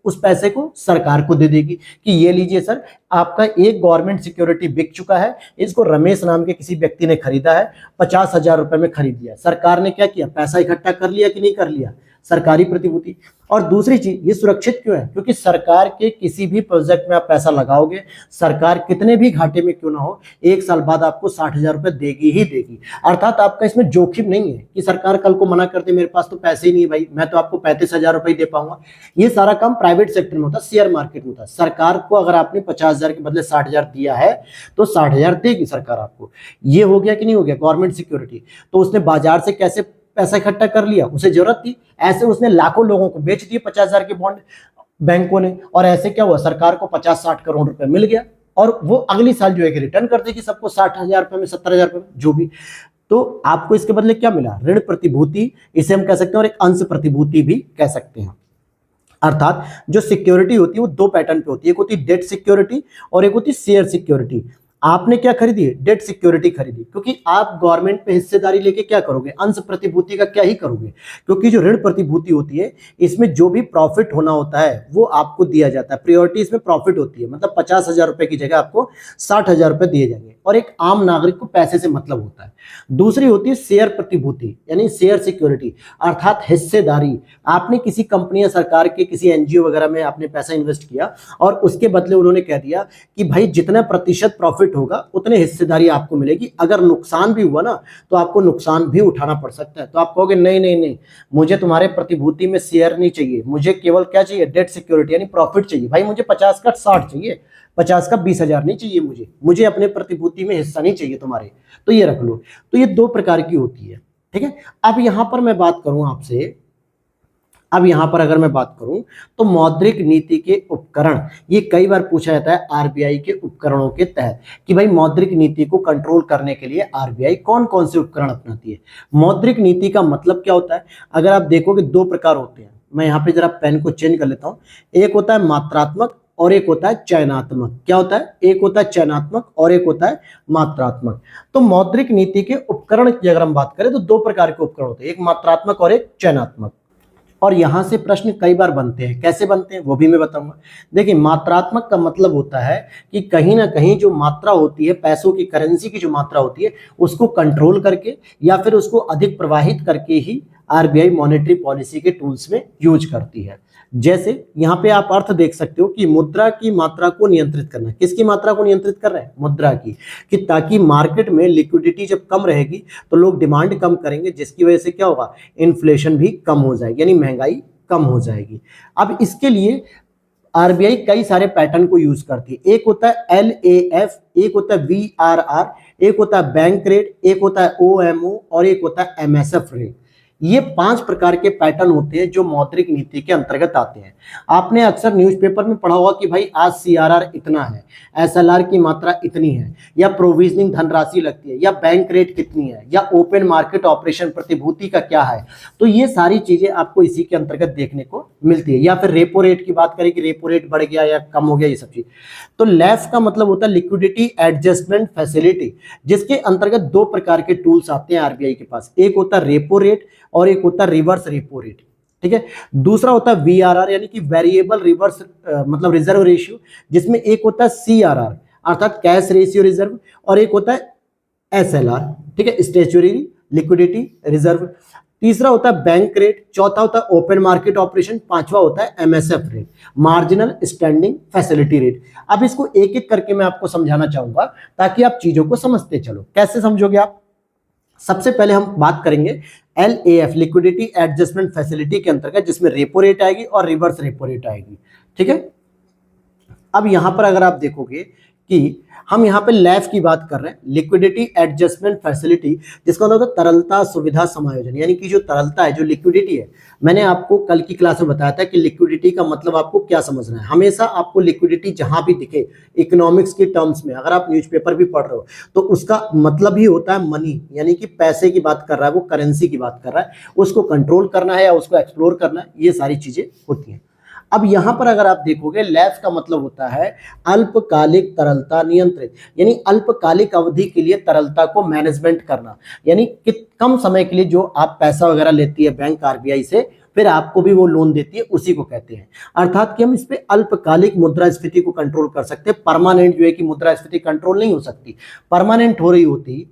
उस पैसे को सरकार को दे देगी कि ये लीजिए सर, आपका एक गवर्नमेंट सिक्योरिटी बिक चुका है, इसको रमेश नाम के किसी व्यक्ति ने खरीदा है, 50,000 रुपए में खरीद लिया। सरकार ने क्या किया? पैसा इकट्ठा कर लिया कि नहीं कर लिया? सरकारी प्रतिभूति। और दूसरी चीज, ये सुरक्षित क्यों है? क्योंकि सरकार के किसी भी प्रोजेक्ट में आप पैसा लगाओगे, सरकार कितने भी घाटे में क्यों ना हो, 1 साल बाद आपको 60,000 रुपए देगी ही देगी। अर्थात आपका इसमें जोखिम नहीं है कि सरकार कल को मना करते मेरे पास तो पैसे ही नहीं भाई, मैं तो आपको 35,000 रुपए दे पाऊंगा। ये सारा काम प्राइवेट सेक्टर में होता है, शेयर मार्केट में होता है। सरकार को अगर आपने 50,000 के बदले 60,000 दिया है तो 60,000 देगी सरकार आपको। ये हो गया कि नहीं हो गया? Government security. तो उसने बाजार से कैसे पैसा इकट्ठा कर लिया? उसे जरूरत थी, ऐसे उसने लाखों लोगों को बेच दिए 50,000 के बॉन्ड बैंकों ने, और ऐसे क्या हुआ? सरकार को 50-60 करोड़ रुपए मिल गया, और वो अगली साल जो है कि रिटर्न कर देगी सबको 60,000 रुपए में, 70,000 रुपए में, जो भी। तो आपको इसके बदले क्या मिला? ऋण प्रतिभूति, इसे हम कह सकते हैं, और एक अंश प्रतिभूति भी कह सकते हैं। अर्थात जो सिक्योरिटी होती है वो 2 पैटर्न पे होती है, एक होती है डेट सिक्योरिटी और एक होती है शेयर सिक्योरिटी। आपने क्या खरीदी है? डेट सिक्योरिटी खरीदी, क्योंकि आप गवर्नमेंट पे हिस्सेदारी लेके क्या करोगे? अंश प्रतिभूति का क्या ही करोगे, क्योंकि जो ऋण प्रतिभूति होती है इसमें जो भी प्रॉफिट होना होता है वो आपको दिया जाता है। प्रायोरिटी इसमें प्रॉफिट होती है, मतलब 50,000 रुपए की जगह आपको 60,000 रुपए दिए जाएंगे, और एक आम नागरिक को पैसे से मतलब होता है। दूसरी होती है शेयर प्रतिभूति, यानी शेयर सिक्योरिटी, अर्थात हिस्सेदारी। आपने किसी कंपनी या सरकार के किसी एनजीओ वगैरह में आपने पैसा इन्वेस्ट किया, और उसके बदले उन्होंने कह दिया कि भाई जितना प्रतिशत प्रॉफिट होगा उतने हिस्सेदारी आपको मिलेगी। अगर नुकसान भी हुआ ना तो आपको नुकसान भी उठाना पड़ सकता है। तो आप कहोगे नहीं नहीं नहीं, मुझे तुम्हारे प्रतिभूति में शेयर नहीं चाहिए, मुझे केवल क्या चाहिए? डेट सिक्योरिटी, यानी प्रॉफिट चाहिए। भाई मुझे 50 का 60 चाहिए, 50 का 20,000 नहीं चाहिए, मुझे अपने प्रतिभूति में हिस्सा नहीं चाहिए तुम्हारे। तो ये रख लो। तो ये 2 प्रकार की होती है। ठीक है, अब यहां पर मैं बात करूं आपसे, अब यहाँ पर अगर मैं बात करूं तो मौद्रिक नीति के उपकरण, ये कई बार पूछा जाता है आरबीआई के उपकरणों के तहत कि भाई मौद्रिक नीति को कंट्रोल करने के लिए आरबीआई कौन कौन से उपकरण अपनाती है। मौद्रिक नीति का मतलब क्या होता है, अगर आप देखोगे दो प्रकार होते हैं। मैं यहाँ पे जरा पेन को चेंज कर लेता हूँ। एक होता है मात्रात्मक और एक होता है चयनात्मक। क्या होता है, एक होता है चयनात्मक और एक होता है मात्रात्मक। तो मौद्रिक नीति के उपकरण की अगर हम बात करें तो दो प्रकार के उपकरण होते हैं, एक मात्रात्मक और एक चयनात्मक। और यहां से प्रश्न कई बार बनते हैं, कैसे बनते हैं वो भी मैं बताऊंगा। देखिए मात्रात्मक का मतलब होता है कि कहीं ना कहीं जो मात्रा होती है पैसों की, करेंसी की जो मात्रा होती है उसको कंट्रोल करके या फिर उसको अधिक प्रवाहित करके ही आरबीआई मॉनेटरी पॉलिसी के टूल्स में यूज करती है। जैसे यहाँ पे आप अर्थ देख सकते हो कि मुद्रा की मात्रा को नियंत्रित करना। किसकी मात्रा को नियंत्रित कर रहे हैं, मुद्रा की, कि ताकि मार्केट में लिक्विडिटी जब कम रहेगी तो लोग डिमांड कम करेंगे, जिसकी वजह से क्या होगा, इन्फ्लेशन भी कम हो जाएगी, यानी महंगाई कम हो जाएगी। अब इसके लिए आरबीआई कई सारे पैटर्न को यूज करती है। एक होता है LAF, एक होता है VRR, एक होता है बैंक रेट, एक होता है OMO और एक होता है MSF रेट। ये 5 प्रकार के पैटर्न होते हैं जो मौद्रिक नीति के अंतर्गत आते हैं। आपने अक्सर न्यूज़पेपर में पढ़ा होगा कि भाई आज CRR इतना है, SLR की मात्रा इतनी है, या प्रोविजनिंग धनराशि लगती है, या बैंक रेट कितनी है, या ओपन मार्केट ऑपरेशन प्रतिभूति का क्या है। तो ये सारी चीजें आपको इसी के अंतर्गत देखने को मिलती है। या फिर रेपो रेट की बात करें कि रेपो रेट बढ़ गया या कम हो गया, ये सब चीज। तो लैफ का मतलब होता है लिक्विडिटी एडजस्टमेंट फैसिलिटी, जिसके अंतर्गत दो प्रकार के टूल्स आते हैं आरबीआई के पास। एक होता है रेपो रेट और एक होता है रिवर्स रेपो रेट, ठीक है। दूसरा होता है VRR यानी कि वेरिएबल रिवर्स मतलब रिजर्व रेशियो, जिसमें एक होता है CRR अर्थात कैश रेशियो रिजर्व और एक होता है SLR, ठीक है, स्टेचुरी लिक्विडिटी रिजर्व। तीसरा होता है बैंक रेट, चौथा होता है ओपन मार्केट ऑपरेशन, पांचवा होता है MSF rate, marginal standing facility rate. अब इसको एक एक करके मैं आपको समझाना चाहूंगा ताकि आप चीजों को समझते चलो। कैसे समझोगे आप, सबसे पहले हम बात करेंगे LAF लिक्विडिटी एडजस्टमेंट फैसिलिटी के अंतर्गत, जिसमें रेपो रेट आएगी और रिवर्स रेपो रेट आएगी, ठीक है। अब यहां पर अगर आप देखोगे कि हम यहाँ पे लैफ की बात कर रहे हैं, लिक्विडिटी एडजस्टमेंट फैसिलिटी, जिसका मतलब होता है तरलता सुविधा समायोजन, यानी कि जो तरलता है, जो लिक्विडिटी है। मैंने आपको कल की क्लास में बताया था कि लिक्विडिटी का मतलब आपको क्या समझना है। हमेशा आपको लिक्विडिटी जहां भी दिखे इकोनॉमिक्स के टर्म्स में, अगर आप न्यूज़पेपर भी पढ़ रहे हो तो उसका मतलब ही होता है मनी, यानी कि पैसे की बात कर रहा है, वो करेंसी की बात कर रहा है, उसको कंट्रोल करना है या उसको एक्सप्लोर करना है, ये सारी चीजें होती हैं। अब यहां पर अगर आप देखोगे लैफ का मतलब होता है अल्पकालिक तरलता नियंत्रित, यानी अल्पकालिक अवधि के लिए तरलता को मैनेजमेंट करना, यानी कि कम समय के लिए जो आप पैसा वगैरह लेती है बैंक आरबीआई से, फिर आपको भी वो लोन देती है, उसी को कहते हैं। अर्थात कि हम इस पे अल्पकालिक मुद्रास्फीति को कंट्रोल कर सकते हैं। परमानेंट जो है कि मुद्रास्फीति कंट्रोल नहीं हो सकती, परमानेंट हो रही होती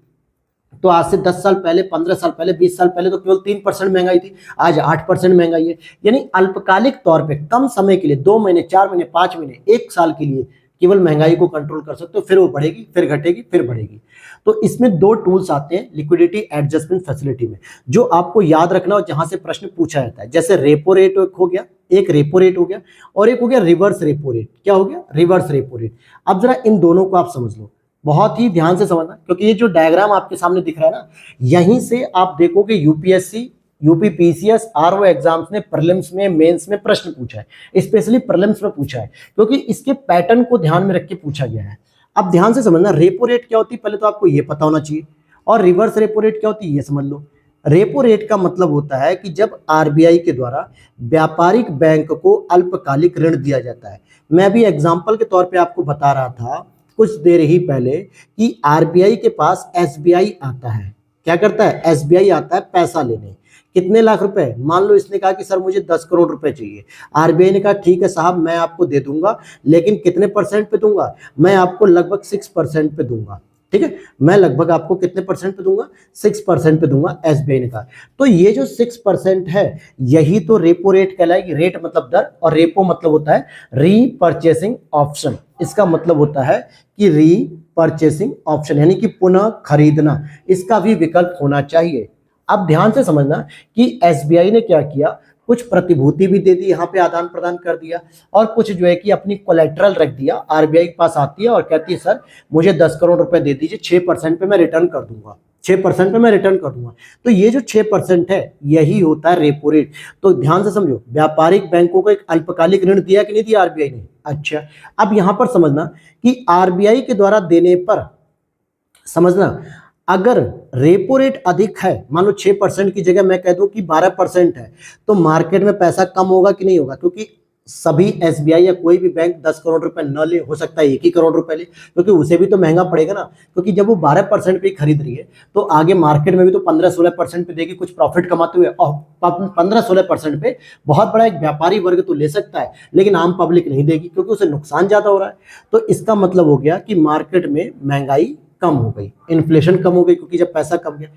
तो आज से 10 साल पहले, 15 साल पहले, 20 साल पहले तो केवल 3% महंगाई थी, आज 8% महंगाई है। यानी अल्पकालिक तौर पे कम समय के लिए 2 महीने, 4 महीने, 5 महीने, 1 साल के लिए केवल महंगाई को कंट्रोल कर सकते हो, फिर वो बढ़ेगी, फिर घटेगी, फिर बढ़ेगी। तो इसमें दो टूल्स आते हैं लिक्विडिटी एडजस्टमेंट फैसिलिटी में, जो आपको याद रखना और जहां से प्रश्न पूछा जाता है। जैसे रेपो रेट हो गया, एक रेपो रेट हो गया, और एक हो गया रिवर्स रेपो रेट। क्या हो गया, रिवर्स रेपो रेट। अब जरा इन दोनों को आप समझ लो, बहुत ही ध्यान से समझना, क्योंकि ये जो डायग्राम आपके सामने दिख रहा है ना, यहीं से आप देखोगे UPSC, UP PCS, RO exams ने प्रीलिम्स में, मेंस में प्रश्न पूछा है, स्पेशली प्रीलिम्स में पूछा है, क्योंकि इसके पैटर्न को ध्यान में रख के पूछा गया है। अब ध्यान से समझना, रेपो रेट क्या होती है पहले तो आपको ये पता होना चाहिए, और रिवर्स रेपो रेट क्या होती है ये समझ लो। रेपो रेट का मतलब होता है कि जब आरबीआई के द्वारा व्यापारिक बैंक को अल्पकालिक ऋण दिया जाता है। मैं अभी एग्जाम्पल के तौर पर आपको बता रहा था कुछ देर ही पहले कि आरबीआई के पास एसबीआई आता है। क्या करता है, एसबीआई आता है पैसा लेने। कितने लाख रुपए, मान लो इसने कहा कि सर मुझे 10 करोड़ रुपए चाहिए। आरबीआई ने कहा ठीक है साहब मैं आपको दे दूंगा, लेकिन कितने परसेंट पे दूंगा, मैं आपको लगभग 6% पे दूंगा। ठीक है, मैं लगभग आपको कितने परसेंट पे दूंगा, 6% पे दूंगा, एसबीआई ने कहा। तो ये जो 6% है यही तो रेपो रेट कहलाएगी। रेट मतलब दर और रेपो मतलब होता है रीपर्चेसिंग ऑप्शन। इसका मतलब होता है कि रीपर्चेसिंग ऑप्शन यानी कि पुनः खरीदना, इसका भी विकल्प होना चाहिए। अब ध्यान से समझना कि एसबीआई ने क्या किया, कुछ प्रतिभूति भी दे दी, यहाँ पे आदान प्रदान कर दिया, और कुछ जो है कि अपनी कोलेट्रल रख दिया। आरबीआई के पास आती है और कहती है सर मुझे 10 करोड़ रुपए दे दीजिए, 6% पे मैं रिटर्न कर दूंगा। 6% पे मैं रिटर्न कर दूंगा। तो ये जो 6% है यही होता है रेपो रेट। तो ध्यान से समझो, व्यापारिक बैंकों को एक अल्पकालिक ऋण दिया कि नहीं दिया आरबीआई ने? अच्छा, अब यहां पर समझना कि आरबीआई के द्वारा देने पर, समझना, अगर रेपो रेट अधिक है, मान लो 6% की जगह मैं कह दूं कि 12% है, तो मार्केट में पैसा कम होगा कि नहीं होगा? क्योंकि सभी एसबीआई या कोई भी बैंक 10 करोड़ रुपए न ले, हो सकता है 1 ही करोड़ रुपए ले, क्योंकि उसे भी तो महंगा पड़ेगा ना। क्योंकि जब वो 12% पे खरीद रही है तो आगे मार्केट में भी तो 15-16% पे देगी कुछ प्रॉफिट कमाते हुए। और 15-16% पे बहुत बड़ा एक व्यापारी वर्ग तो ले सकता है, लेकिन आम पब्लिक नहीं देगी क्योंकि उसे नुकसान ज्यादा हो रहा है। तो इसका मतलब हो गया कि मार्केट में महंगाई कम हो गई, इन्फ्लेशन कम हो गई, क्योंकि जब पैसा कम गया।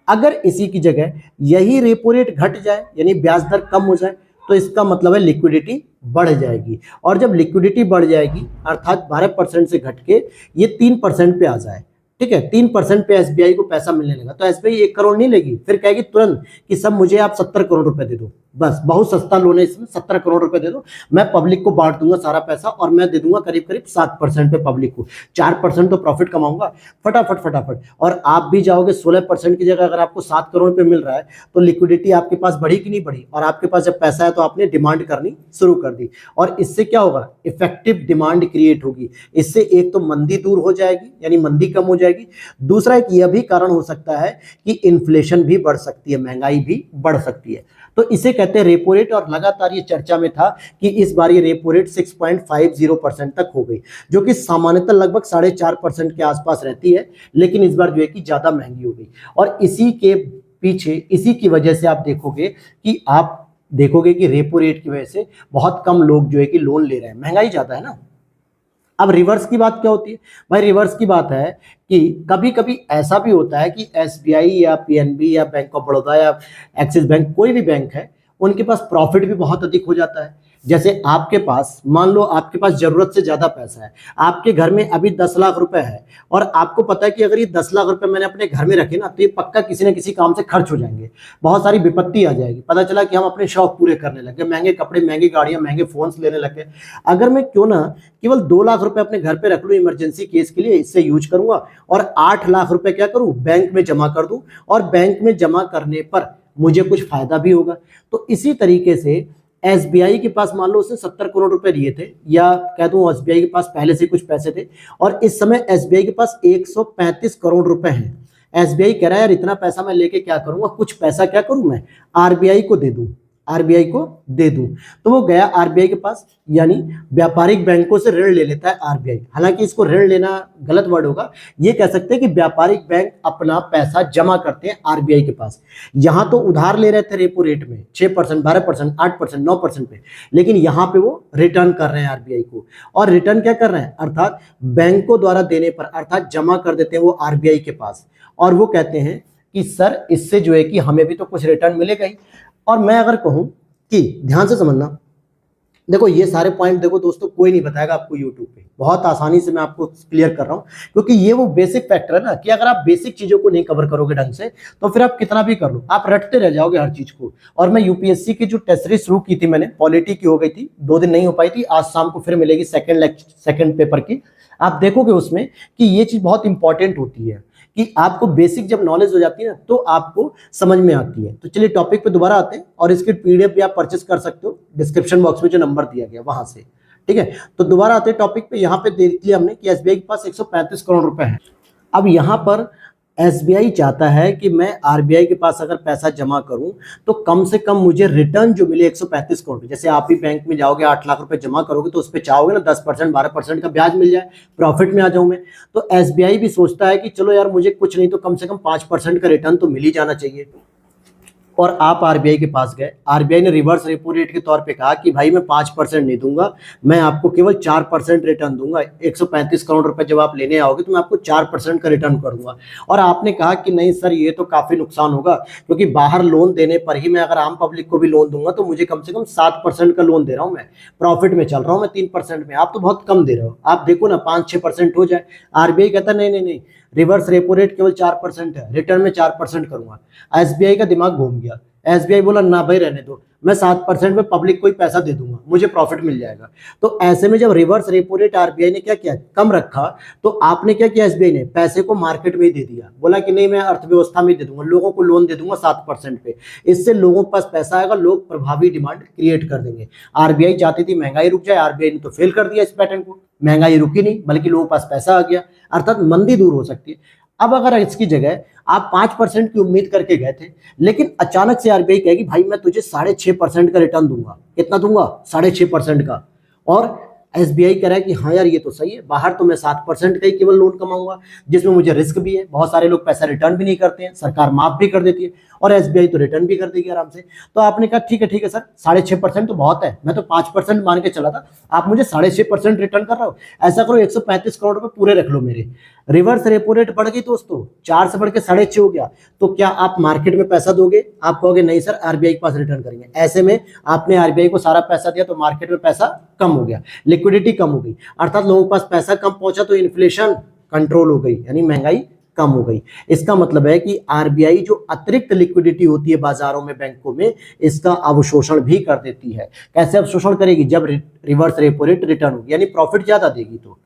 अगर इसी की जगह यही रेपो रेट घट जाए, यानी ब्याज दर कम हो जाए, तो इसका मतलब है लिक्विडिटी बढ़ जाएगी। और जब लिक्विडिटी बढ़ जाएगी, अर्थात 12% से घट के ये 3% पे आ जाए, ठीक है, 3% पे एसबीआई को पैसा मिलने लगा, तो एसबीआई 1 करोड़ नहीं लेगी, फिर कहेगी तुरंत कि सब मुझे आप 70 करोड़ रुपए दे दो, बस बहुत सस्ता लोन है इसमें, 70 करोड़ रुपए दे दो, मैं पब्लिक को बांट दूंगा सारा पैसा, और मैं दे दूंगा करीब करीब 7% पे पब्लिक को, 4% तो प्रॉफिट कमाऊंगा फटाफट फटाफट। और आप भी जाओगे 16% की जगह, अगर आपको 7 करोड़ पे मिल रहा है तो लिक्विडिटी आपके पास बढ़ी कि नहीं बढ़ी? और आपके पास जब पैसा है तो आपने डिमांड करनी शुरू कर दी, और इससे क्या होगा? इफेक्टिव डिमांड क्रिएट होगी। इससे एक तो मंदी दूर हो जाएगी, यानी मंदी कम हो जाएगी। दूसरा एक यह भी कारण हो सकता है कि इन्फ्लेशन भी बढ़ सकती है, महंगाई भी बढ़ सकती है। तो इसे कहते हैं रेपो रेट। और लगातार ये चर्चा में था कि इस बार ये रेपो रेट 6.50% तक हो गई, जो कि सामान्यतः लगभग 4.5% के आसपास रहती है, लेकिन इस बार जो है कि ज्यादा महंगी हो गई। और इसी के पीछे, इसी की वजह से आप देखोगे कि रेपो रेट की वजह से बहुत कम लोग जो है कि लोन ले रहे हैं, महंगाई ज्यादा है ना। अब रिवर्स की बात क्या होती है भाई? रिवर्स की बात है कि कभी कभी ऐसा भी होता है कि एसबीआई या पीएनबी या बैंक ऑफ बड़ौदा या एक्सिस बैंक, कोई भी बैंक है, उनके पास प्रॉफिट भी बहुत अधिक हो जाता है। जैसे आपके पास, मान लो आपके पास जरूरत से ज्यादा पैसा है, आपके घर में अभी 10 लाख रुपए है, और आपको पता है कि अगर ये 10 लाख रुपए मैंने अपने घर में रखे ना, तो ये पक्का किसी न किसी काम से खर्च हो जाएंगे, बहुत सारी विपत्ति आ जाएगी। पता चला कि हम अपने शौक पूरे करने लगे, महंगे कपड़े, महंगी गाड़ियां, महंगे फोन्स लेने लगे। अगर मैं क्यों ना केवल 2 लाख रुपए अपने घर पे रख लूं इमरजेंसी केस के लिए, इससे यूज करूंगा, और 8 लाख रुपए क्या करूं? बैंक में जमा कर दूं, और बैंक में जमा करने पर मुझे कुछ फायदा भी होगा। तो इसी तरीके से एसबीआई के पास, मान लो उसने 70 करोड़ रुपए लिए थे, या कह दूं एसबीआई के पास पहले से कुछ पैसे थे, और इस समय एसबीआई के पास 135 करोड़ रुपए हैं। एसबीआई कह रहा है यार इतना पैसा मैं लेके क्या करूंगा, कुछ पैसा क्या करूं मैं आरबीआई को दे दूं, आरबीआई को दे दूं। तो वो गया आरबीआई के पास, यानी व्यापारिक बैंकों से ऋण ले लेता है आरबीआई। हालांकि इसको ऋण लेना गलत वर्ड होगा, ये कह सकते हैं कि व्यापारिक बैंक अपना पैसा जमा करते हैं आरबीआई के पास। यहां तो उधार ले रहे थे रेपो रेट में 6%, 12%, 8%, 9% पे, लेकिन यहां पे वो रिटर्न कर रहे हैं आरबीआई को। और रिटर्न क्या कर रहे हैं? अर्थात बैंकों द्वारा देने पर, अर्थात जमा कर देते हैं वो आरबीआई के पास, और वो कहते हैं कि सर इससे जो है कि हमें भी तो कुछ रिटर्न मिलेगा ही। और मैं अगर कहूं कि, ध्यान से समझना, देखो ये सारे पॉइंट देखो दोस्तों, कोई नहीं बताएगा आपको यूट्यूब पे, बहुत आसानी से मैं आपको क्लियर कर रहा हूं, क्योंकि ये वो बेसिक फैक्टर है ना, कि अगर आप बेसिक चीजों को नहीं कवर करोगे ढंग से, तो फिर आप कितना भी कर लो, आप रटते रह जाओगे हर चीज को। और मैं यूपीएससी की जो टेस्ट सीरीज शुरू की थी मैंने, पॉलिटी की हो गई थी, 2 दिन नहीं हो पाई थी, आज शाम को फिर मिलेगी सेकंड पेपर की। आप देखोगे उसमें कि ये चीज बहुत इंपॉर्टेंट होती है, कि आपको बेसिक जब नॉलेज हो जाती है ना, तो आपको समझ में आती है। तो चलिए टॉपिक पे दोबारा आते हैं, और इसकी पीडीएफ भी आप परचेस कर सकते हो डिस्क्रिप्शन बॉक्स में जो नंबर दिया गया वहां से, ठीक है। तो दोबारा आते हैं टॉपिक पे। यहाँ पे देख लिया हमने कि एसबीआई के पास 135 करोड़ रुपए है। अब यहाँ पर एसबीआई चाहता है कि मैं आरबीआई के पास अगर पैसा जमा करूं, तो कम से कम मुझे रिटर्न जो मिले 135 करोड़। जैसे आप भी बैंक में जाओगे 8 लाख रुपए जमा करोगे, तो उस पर चाहोगे ना 10%, 12% का ब्याज मिल जाए, प्रॉफिट में आ जाऊं मैं। तो एसबीआई भी सोचता है कि चलो यार मुझे कुछ नहीं तो कम से कम 5% का रिटर्न तो मिल ही जाना चाहिए। और आप आरबीआई के पास गए, आरबीआई ने रिवर्स रेपो रेट के तौर पे कहा कि भाई मैं 5% नहीं दूंगा, मैं आपको केवल 4% रिटर्न दूंगा। 135 करोड़ रुपए जब आप लेने आओगे तो मैं आपको 4% का रिटर्न करूंगा। और आपने कहा कि नहीं सर ये तो काफी नुकसान होगा, क्योंकि बाहर लोन देने पर ही मैं अगर आम पब्लिक को भी लोन दूंगा तो मुझे कम से कम 7% का लोन दे रहा हूं, मैं प्रॉफिट में चल रहा हूं मैं 3% में, आप तो बहुत कम दे रहे हो, आप देखो ना 5-6% हो जाए। आरबीआई कहता नहीं नहीं नहीं, रिवर्स रेपो रेट केवल 4% है, रिटर्न में 4% करूंगा। एसबीआई का दिमाग घूम गया, एसबीआई बोला ना भाई रहने दो, मैं 7% में पब्लिक को ही पैसा दे दूंगा, मुझे प्रॉफिट मिल जाएगा। तो ऐसे में जब रिवर्स रेपो रेट आरबीआई ने क्या किया, कम रखा, तो आपने क्या किया, एसबीआई ने पैसे को मार्केट में ही दे दिया, बोला कि नहीं मैं अर्थव्यवस्था में दे दूंगा, लोगों को लोन दे दूंगा 7% पे, इससे लोगों के पास पैसा आएगा, लोग प्रभावी डिमांड क्रिएट कर देंगे। आरबीआई चाहती थी महंगाई रुक जाए, आरबीआई ने तो फेल कर दिया इस पैटर्न को, महंगाई रुकी नहीं बल्कि लोगों के पास पैसा आ गया, अर्थात मंदी दूर हो सकती है। अब अगर इसकी जगह आप 5% की उम्मीद करके गए थे, लेकिन अचानक से आरबीआई कहेगी भाई मैं तुझे 6.5% का रिटर्न दूंगा, कितना दूंगा, 6.5% का, और एसबीआई कह रहा है कि हाँ यार ये तो सही है, बाहर तो मैं 7% का ही केवल लोन कमाऊंगा, जिसमें मुझे रिस्क भी है, बहुत सारे लोग पैसा रिटर्न भी नहीं करते हैं, सरकार माफ भी कर देती है, और एसबीआई तो रिटर्न भी कर देगी आराम से। तो आपने कहा ठीक है सर, 6.5% तो बहुत है, मैं तो 5% मान के चला था, आप मुझे 6.5% रिटर्न कर रहा हो, ऐसा करो 135 करोड़ रुपए पूरे रख लो मेरे। रिवर्स रेपो रेट बढ़ गई दोस्तों, 4 से बढ़ के 6.5 हो गया, तो क्या आप मार्केट में पैसा दोगे, आप कहोगे नहीं सर आरबीआई के पास रिटर्न करेंगे। ऐसे में आपने आरबीआई को सारा पैसा दिया तो मार्केट में पैसा कम हो गया, लिक्विडिटी कम हो गई, अर्थात लोगों के पास पैसा कम पहुंचा तो इन्फ्लेशन कंट्रोल हो गई, यानी महंगाई कम हो गई। इसका मतलब है कि आरबीआई जो अतिरिक्त लिक्विडिटी होती है बाजारों में, बैंकों में, इसका अवशोषण भी कर देती है। कैसे अवशोषण करेगी, जब रिवर्स रेपो रेट रिटर्न होगी, यानी प्रॉफिट ज्यादा देगी। तो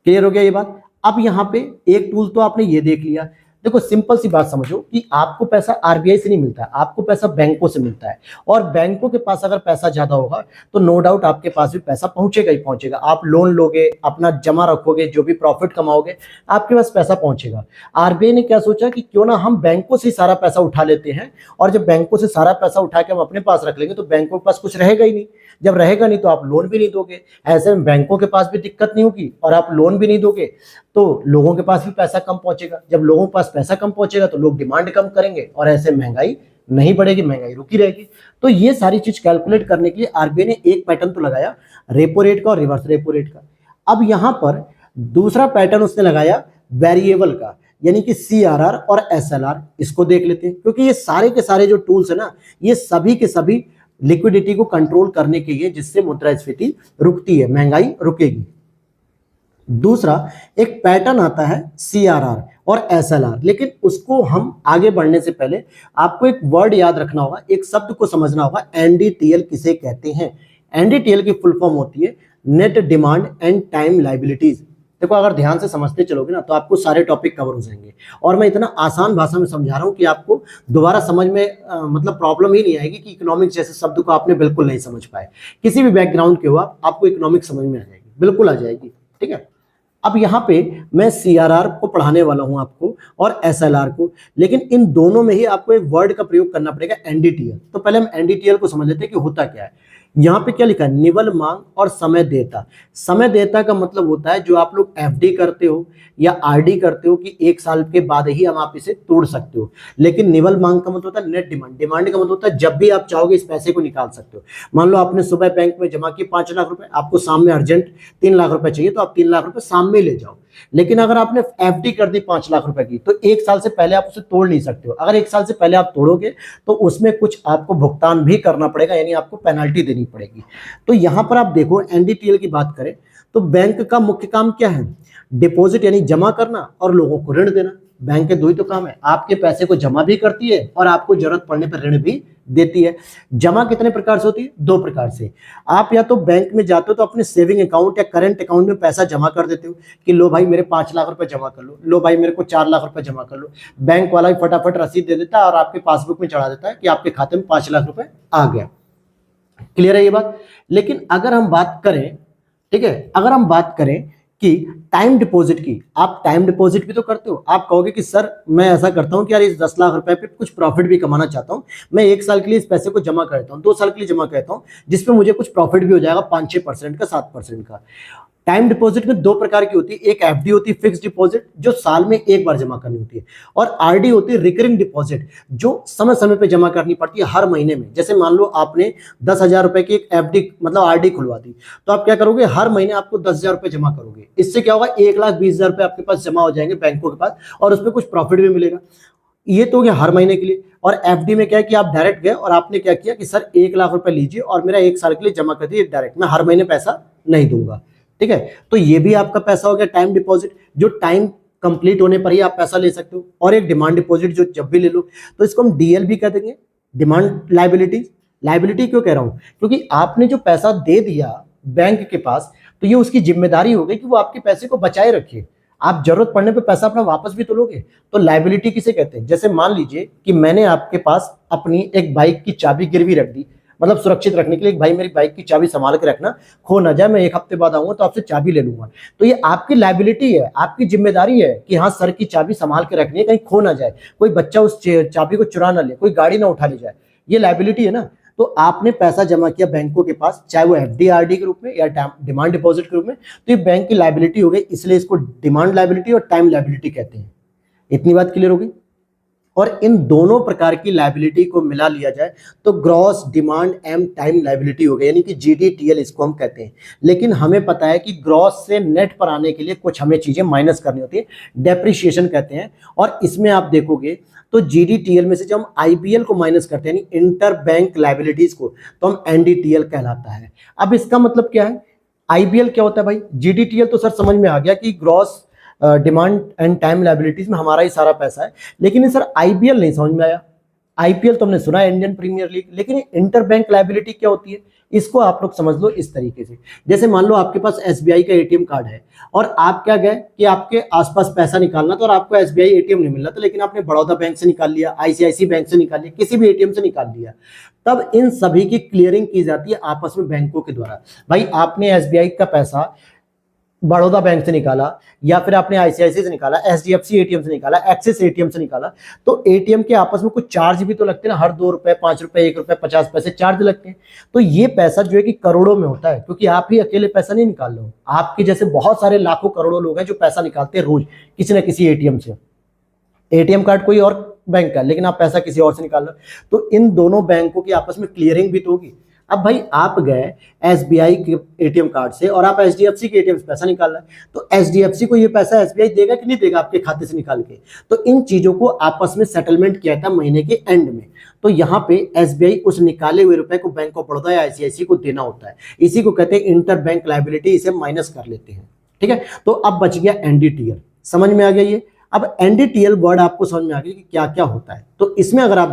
क्लियर हो गया ये बात। अब यहाँ पे एक टूल तो आपने ये देख लिया, देखो सिंपल सी बात समझो कि आपको पैसा आरबीआई से नहीं मिलता है, आपको पैसा बैंकों से मिलता है, और बैंकों के पास अगर पैसा ज्यादा होगा तो नो डाउट आपके पास भी पैसा पहुंचेगा ही पहुंचेगा। आप लोन लोगे, अपना जमा रखोगे, जो भी प्रॉफिट कमाओगे आपके पास पैसा पहुंचेगा। आरबीआई ने क्या सोचा कि क्यों ना हम बैंकों से सारा पैसा उठा लेते हैं, और जब बैंकों से सारा पैसा उठा के हम अपने पास रख लेंगे तो बैंकों के पास कुछ रहेगा ही नहीं, जब रहेगा नहीं तो आप लोन भी नहीं दोगे, ऐसे में बैंकों के पास भी दिक्कत नहीं होगी और आप लोन भी नहीं दोगे, तो लोगों के पास भी पैसा कम पहुंचेगा। जब लोगों के पास पैसा कम पहुंचेगा तो लोग डिमांड कम करेंगे, और ऐसे महंगाई नहीं बढ़ेगी, महंगाई रुकी रहेगी। तो ये सारी चीज कैलकुलेट करने के लिए आरबीआई ने एक पैटर्न तो लगाया रेपो रेट का और रिवर्स रेपो रेट का। अब यहां पर दूसरा पैटर्न उसने लगाया वेरिएबल का, यानी कि सीआरआर और एसएलआर। इसको देख लेते हैं, क्योंकि ये सारे के सारे जो टूल्स है ना, ये सभी के सभी लिक्विडिटी को कंट्रोल करने के लिए, जिससे मुद्रास्फीति रुकती है, महंगाई रुकेगी। दूसरा एक पैटर्न आता है सीआरआर और एसएलआर, लेकिन उसको हम आगे बढ़ने से पहले आपको एक वर्ड याद रखना होगा, एक शब्द को समझना होगा, एनडीटीएल किसे कहते हैं। एनडीटीएल की फुल फॉर्म होती है net demand and time liabilities. देखो अगर ध्यान से समझते चलोगे ना तो आपको सारे टॉपिक कवर हो जाएंगे, और मैं इतना आसान भाषा में समझा रहा हूं कि आपको दोबारा समझ में मतलब प्रॉब्लम ही नहीं आएगी कि इकोनॉमिक्स जैसे शब्द को आपने बिल्कुल नहीं समझ पाए। किसी भी बैकग्राउंड के हो आपको इकोनॉमिक्स समझ में आ जाएगी, बिल्कुल आ जाएगी, ठीक है। अब यहाँ पे मैं सीआरआर को पढ़ाने वाला हूं आपको और एसएलआर को, लेकिन इन दोनों में ही आपको एक वर्ड का प्रयोग करना पड़ेगा, एनडीटीएल। तो पहले हम एनडीटीएल को समझ लेते हैं कि होता क्या है। यहाँ पे क्या लिखा है, निवल मांग और समय देयता। समय देयता का मतलब होता है जो आप लोग एफडी करते हो या आरडी करते हो कि 1 साल के बाद ही हम आप इसे तोड़ सकते हो, लेकिन निवल मांग का मतलब होता है नेट डिमांड। डिमांड का मतलब होता है जब भी आप चाहोगे इस पैसे को निकाल सकते हो। मान लो आपने सुबह बैंक में जमा किए 5 लाख रुपए, आपको शाम में अर्जेंट 3 लाख रुपए चाहिए, तो आप 3 लाख रुपए शाम में ले जाओ। लेकिन अगर आपने एफडी कर दी 5 लाख रुपए की, तो 1 साल से पहले आप उसे तोड़ नहीं सकते हो। अगर 1 साल से पहले आप तोड़ोगे तो उसमें कुछ आपको भुगतान भी करना पड़ेगा, यानी आपको पेनल्टी देनी पड़ेगी। तो यहां पर आप देखो एनडीटीएल की बात करें तो बैंक का मुख्य काम क्या है, डिपॉजिट यानी जमा करना और लोगों को ऋण देना। बैंक के दो ही तो काम है, आपके पैसे को जमा भी करती है और आपको जरूरत पड़ने पर ऋण भी देती है। जमा कितने प्रकार से होती है, 2 प्रकार से। आप या तो बैंक में जाते हो तो अपने सेविंग अकाउंट या करंट अकाउंट में पैसा जमा कर देते हो कि लो भाई मेरे 5 लाख रुपए जमा कर लो, लो भाई मेरे को 4 लाख रुपए जमा कर लो। बैंक वाला भी फटाफट रसीद दे देता है और आपके पासबुक में चढ़ा देता है कि आपके खाते में 5 लाख रुपए आ गया। क्लियर है ये बात। लेकिन अगर हम बात करें, ठीक है, अगर हम बात करें कि टाइम डिपॉजिट की, आप टाइम डिपॉजिट भी तो करते हो। आप कहोगे कि सर मैं ऐसा करता हूं कि यार इस 10 लाख रुपए पे कुछ प्रॉफिट भी कमाना चाहता हूं, मैं 1 साल के लिए इस पैसे को जमा करता हूं, 2 साल के लिए जमा करता हूं, जिसपे मुझे कुछ प्रॉफिट भी हो जाएगा 5-6% का, 7% का। टाइम डिपॉजिट में 2 प्रकार की होती है, एक एफडी होती है फिक्स डिपॉजिट जो साल में एक बार जमा करनी होती है, और आरडी होती है रिकरिंग डिपॉजिट जो समय समय पे जमा करनी पड़ती है हर महीने में। जैसे मान लो आपने 10,000 रुपए की एक एफडी मतलब आरडी खुलवा दी, तो आप क्या करोगे, हर महीने आपको 10,000 रुपए जमा करोगे। इससे क्या होगा, 1,20,000 रुपए आपके पास जमा हो जाएंगे बैंकों के पास, और उसमें कुछ प्रॉफिट भी मिलेगा। ये तो हो गया हर महीने के लिए। और एफडी में क्या है कि आप डायरेक्ट गए और आपने क्या किया कि सर 1 लाख रुपए लीजिए और मेरा 1 साल के लिए जमा कर दिए डायरेक्ट, मैं हर महीने पैसा नहीं दूंगा, ठीक है। तो ये भी आपका पैसा हो गया टाइम डिपॉजिट, जो टाइम कंप्लीट होने पर ही आप पैसा ले सकते हो। और एक डिमांड डिपॉजिट जो जब भी ले लो, तो इसको हम डीएल भी कह देंगे, डिमांड लायबिलिटी, लायबिलिटी क्यों कह रहा हूं, क्योंकि आपने जो पैसा दे दिया बैंक के पास, तो ये उसकी जिम्मेदारी हो गई कि वो आपके पैसे को बचाए रखे। आप जरूरत पड़ने पे पैसा अपना वापस भी तो लोगे। तो लायबिलिटी किसे कहते हैं? जैसे मान लीजिए कि मैंने आपके पास अपनी एक बाइक की चाबी गिरवी रख दी, मतलब सुरक्षित रखने के लिए, भाई मेरी बाइक की चाबी संभाल के रखना, खो ना जाए, मैं 1 हफ्ते बाद आऊंगा तो आपसे चाबी ले लूंगा। तो ये आपकी लायबिलिटी है, आपकी जिम्मेदारी है कि हाँ सर की चाबी संभाल के रखनी है, कहीं खो ना जाए, कोई बच्चा उस चाबी को चुरा ना ले, कोई गाड़ी ना उठा ले जाए। ये लायबिलिटी है ना। तो आपने पैसा जमा किया बैंकों के पास, चाहे वो एफडी आरडी के रूप में या डिमांड डिपॉजिट के रूप में, तो ये बैंक की लायबिलिटी हो गई, इसलिए इसको डिमांड लायबिलिटी और टाइम लायबिलिटी कहते हैं। इतनी बात क्लियर होगी। और इन दोनों प्रकार की लायबिलिटी को मिला लिया जाए तो gross demand and time liability हो गई, यानी कि जीडीटीएल इसको हम कहते हैं। लेकिन हमें पता है कि ग्रॉस से नेट पर आने के लिए कुछ हमें चीजें माइनस करनी होती है, डेप्रिसिएशन कहते हैं। और इसमें आप देखोगे तो जीडीटीएल में से जब हम आईबीएल को माइनस करते हैं, यानी इंटर बैंक लायबिलिटीज को, तो हम एनडीटीएल कहलाता है। अब इसका मतलब क्या है? आईबीएल क्या होता है भाई? जीडीटीएल तो सर समझ में आ गया कि gross demand and time liabilities में हमारा ही सारा पैसा है, लेकिन सर आईपीएल नहीं समझ में आया। आईपीएल तो हमने सुना है, इंडियन प्रीमियर लीग, लेकिन इंटर बैंक लायबिलिटी क्या होती है? इसको आप लोग समझ लो इस तरीके से। जैसे मान लो आपके पास एसबीआई का एटीएम कार्ड है और आप क्या गए कि आपके आसपास पैसा निकालना था और आपको एसबीआई एटीएम नहीं मिल रहा था, लेकिन आपने बड़ौदा बैंक से निकाल लिया, आईसीआईसी बैंक से निकाल लिया, किसी भी एटीएम से निकाल लिया। तब इन सभी की क्लियरिंग की जाती है आपस में बैंकों के द्वारा। भाई आपने एसबीआई का पैसा बड़ौदा बैंक से निकाला या फिर आपने आईसीआईसी से निकाला, एचडीएफसी एटीएम से निकाला, एक्सिस एटीएम से निकाला, तो एटीएम के आपस में कुछ चार्ज भी तो लगते हैं ना, हर 2 रुपए, 5 रुपए, 1 रुपए, 50 पैसे चार्ज लगते हैं। तो ये पैसा जो है कि करोड़ों में होता है, क्योंकि आप ही अकेले पैसा नहीं निकाल रहे हो, आपके जैसे बहुत सारे लाखों करोड़ों लोग हैं जो पैसा निकालते हैं रोज किसी न किसी एटीएम से। एटीएम कार्ड कोई और बैंक का, लेकिन आप पैसा किसी और से निकाल रहे हो, तो इन दोनों बैंकों की आपस में क्लियरिंग भी तो होगी। अब भाई आप गए एसबीआई के एटीएम कार्ड से और आप एचडीएफसी के एटीएम से पैसा निकाल रहे हैं, तो एचडीएफसी को ये पैसा एसबीआई देगा कि नहीं देगा आपके खाते से निकाल के? तो इन चीजों को आपस में सेटलमेंट किया था महीने के एंड में। तो यहाँ पे एसबीआई उस निकाले हुए रुपए को बैंक ऑफ बड़ौदा या आईसीआईसी को देना होता है। इसी को कहते हैं इंटर बैंक लायबिलिटी, इसे माइनस कर लेते हैं। ठीक है, तो अब बच गया एनडीटीएल। समझ में आ गया ये? अब एनडीटीएल वर्ड आपको समझ में आ गया कि क्या क्या होता है। तो इसमें अगर आप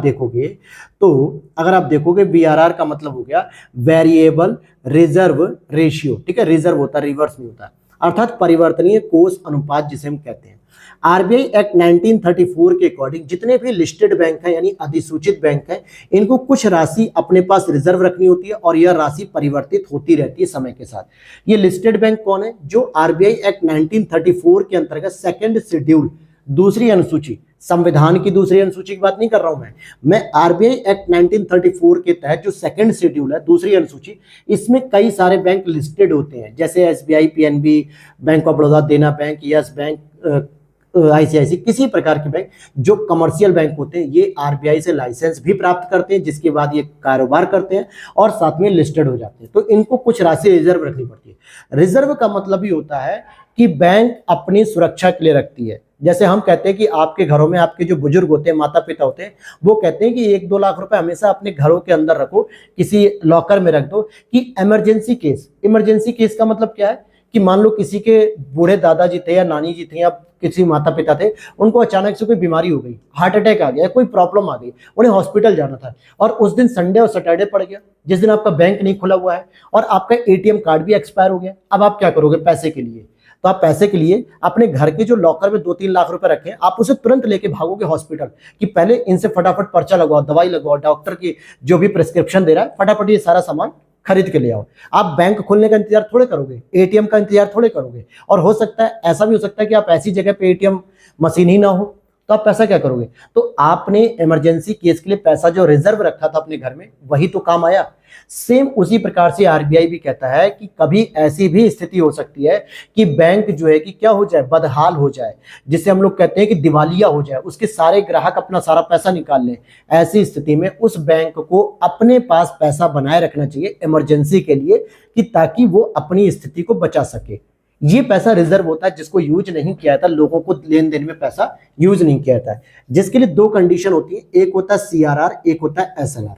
देखोगे वीआरआर का मतलब हो गया वेरिएबल रिजर्व रेशियो। ठीक है, रिजर्व होता है, रिवर्स नहीं होता, अर्थात परिवर्तनीय कोष अनुपात जिसे हम कहते हैं। आरबीआई एक्ट 1934 के अकॉर्डिंग जितने भी लिस्टेड बैंक हैं यानी अधिसूचित बैंक हैं, इनको कुछ राशि अपने पास रिजर्व रखनी होती है और यह राशि परिवर्तित होती रहती है समय के साथ। ये लिस्टेड बैंक कौन है? जो आरबीआई एक्ट 1934 के अंतर्गत सेकंड शेड्यूल, दूसरी अनुसूची, संविधान की दूसरी अनुसूची की बात नहीं कर रहा हूं मैं आरबीआई एक्ट 1934 के तहत जो सेकंड शेड्यूल है, दूसरी अनुसूची, इसमें कई सारे बैंक लिस्टेड होते हैं, जैसे SBI, PNB, bank of Baroda, देना बैंक, यस बैंक, आईसीआईसी, किसी प्रकार के बैंक जो कमर्शियल बैंक होते हैं, ये आरबीआई से लाइसेंस भी प्राप्त करते हैं, जिसके बाद ये कारोबार करते हैं और साथ में लिस्टेड हो जाते हैं। तो इनको कुछ राशि रिजर्व रखनी पड़ती है। रिजर्व का मतलब ही होता है कि बैंक अपनी सुरक्षा के लिए रखती है। जैसे हम कहते हैं कि आपके घरों में आपके जो बुजुर्ग होते हैं, माता पिता होते हैं, वो कहते हैं कि 1-2 लाख रुपए हमेशा अपने घरों के अंदर रखो, किसी लॉकर में रख दो कि इमरजेंसी केस। इमरजेंसी केस का मतलब क्या है कि मान लो किसी के बूढ़े दादाजी थे या नानी जी थे या किसी माता पिता थे, उनको अचानक से कोई बीमारी हो गई, हार्ट अटैक आ गया, कोई प्रॉब्लम आ गई, उन्हें हॉस्पिटल जाना था और उस दिन संडे और सैटरडे पड़ गया, जिस दिन आपका बैंक नहीं खुला हुआ है और आपका एटीएम कार्ड भी एक्सपायर हो गया। अब आप क्या करोगे पैसे के लिए? तो आप पैसे के लिए अपने घर के जो लॉकर में 2-3 लाख रुपए रखे, आप उसे तुरंत लेके भागोगे हॉस्पिटल कि पहले इनसे फटाफट पर्चा लगवाओ, दवाई लगवाओ, डॉक्टर की जो भी प्रिस्क्रिप्शन दे रहा है फटाफट ये सारा सामान खरीद के ले आओ। आप बैंक खोलने का इंतजार थोड़े करोगे, एटीएम का इंतजार थोड़े करोगे। और हो सकता है, ऐसा भी हो सकता है कि आप ऐसी जगह पे एटीएम मशीन ही ना हो, तो आप पैसा क्या करोगे? तो आपने इमरजेंसी केस के लिए पैसा जो रिजर्व रखा था अपने घर में, वही तो काम आया। सेम उसी प्रकार से आरबीआई भी कहता है कि कभी ऐसी भी स्थिति हो सकती है कि बैंक जो है कि क्या हो जाए, बदहाल हो जाए, जिसे हम लोग कहते हैं कि दिवालिया हो जाए, उसके सारे ग्राहक अपना सारा पैसा निकाल लें। ऐसी स्थिति में उस बैंक को अपने पास पैसा बनाए रखना चाहिए इमरजेंसी के लिए, कि ताकि वो अपनी स्थिति को बचा सके। ये पैसा रिजर्व होता है जिसको यूज नहीं किया जाता, लोगों को लेन देन में पैसा यूज नहीं किया जाता है, जिसके लिए 2 कंडीशन होती है, एक होता है सीआरआर, एक होता है एसएलआर।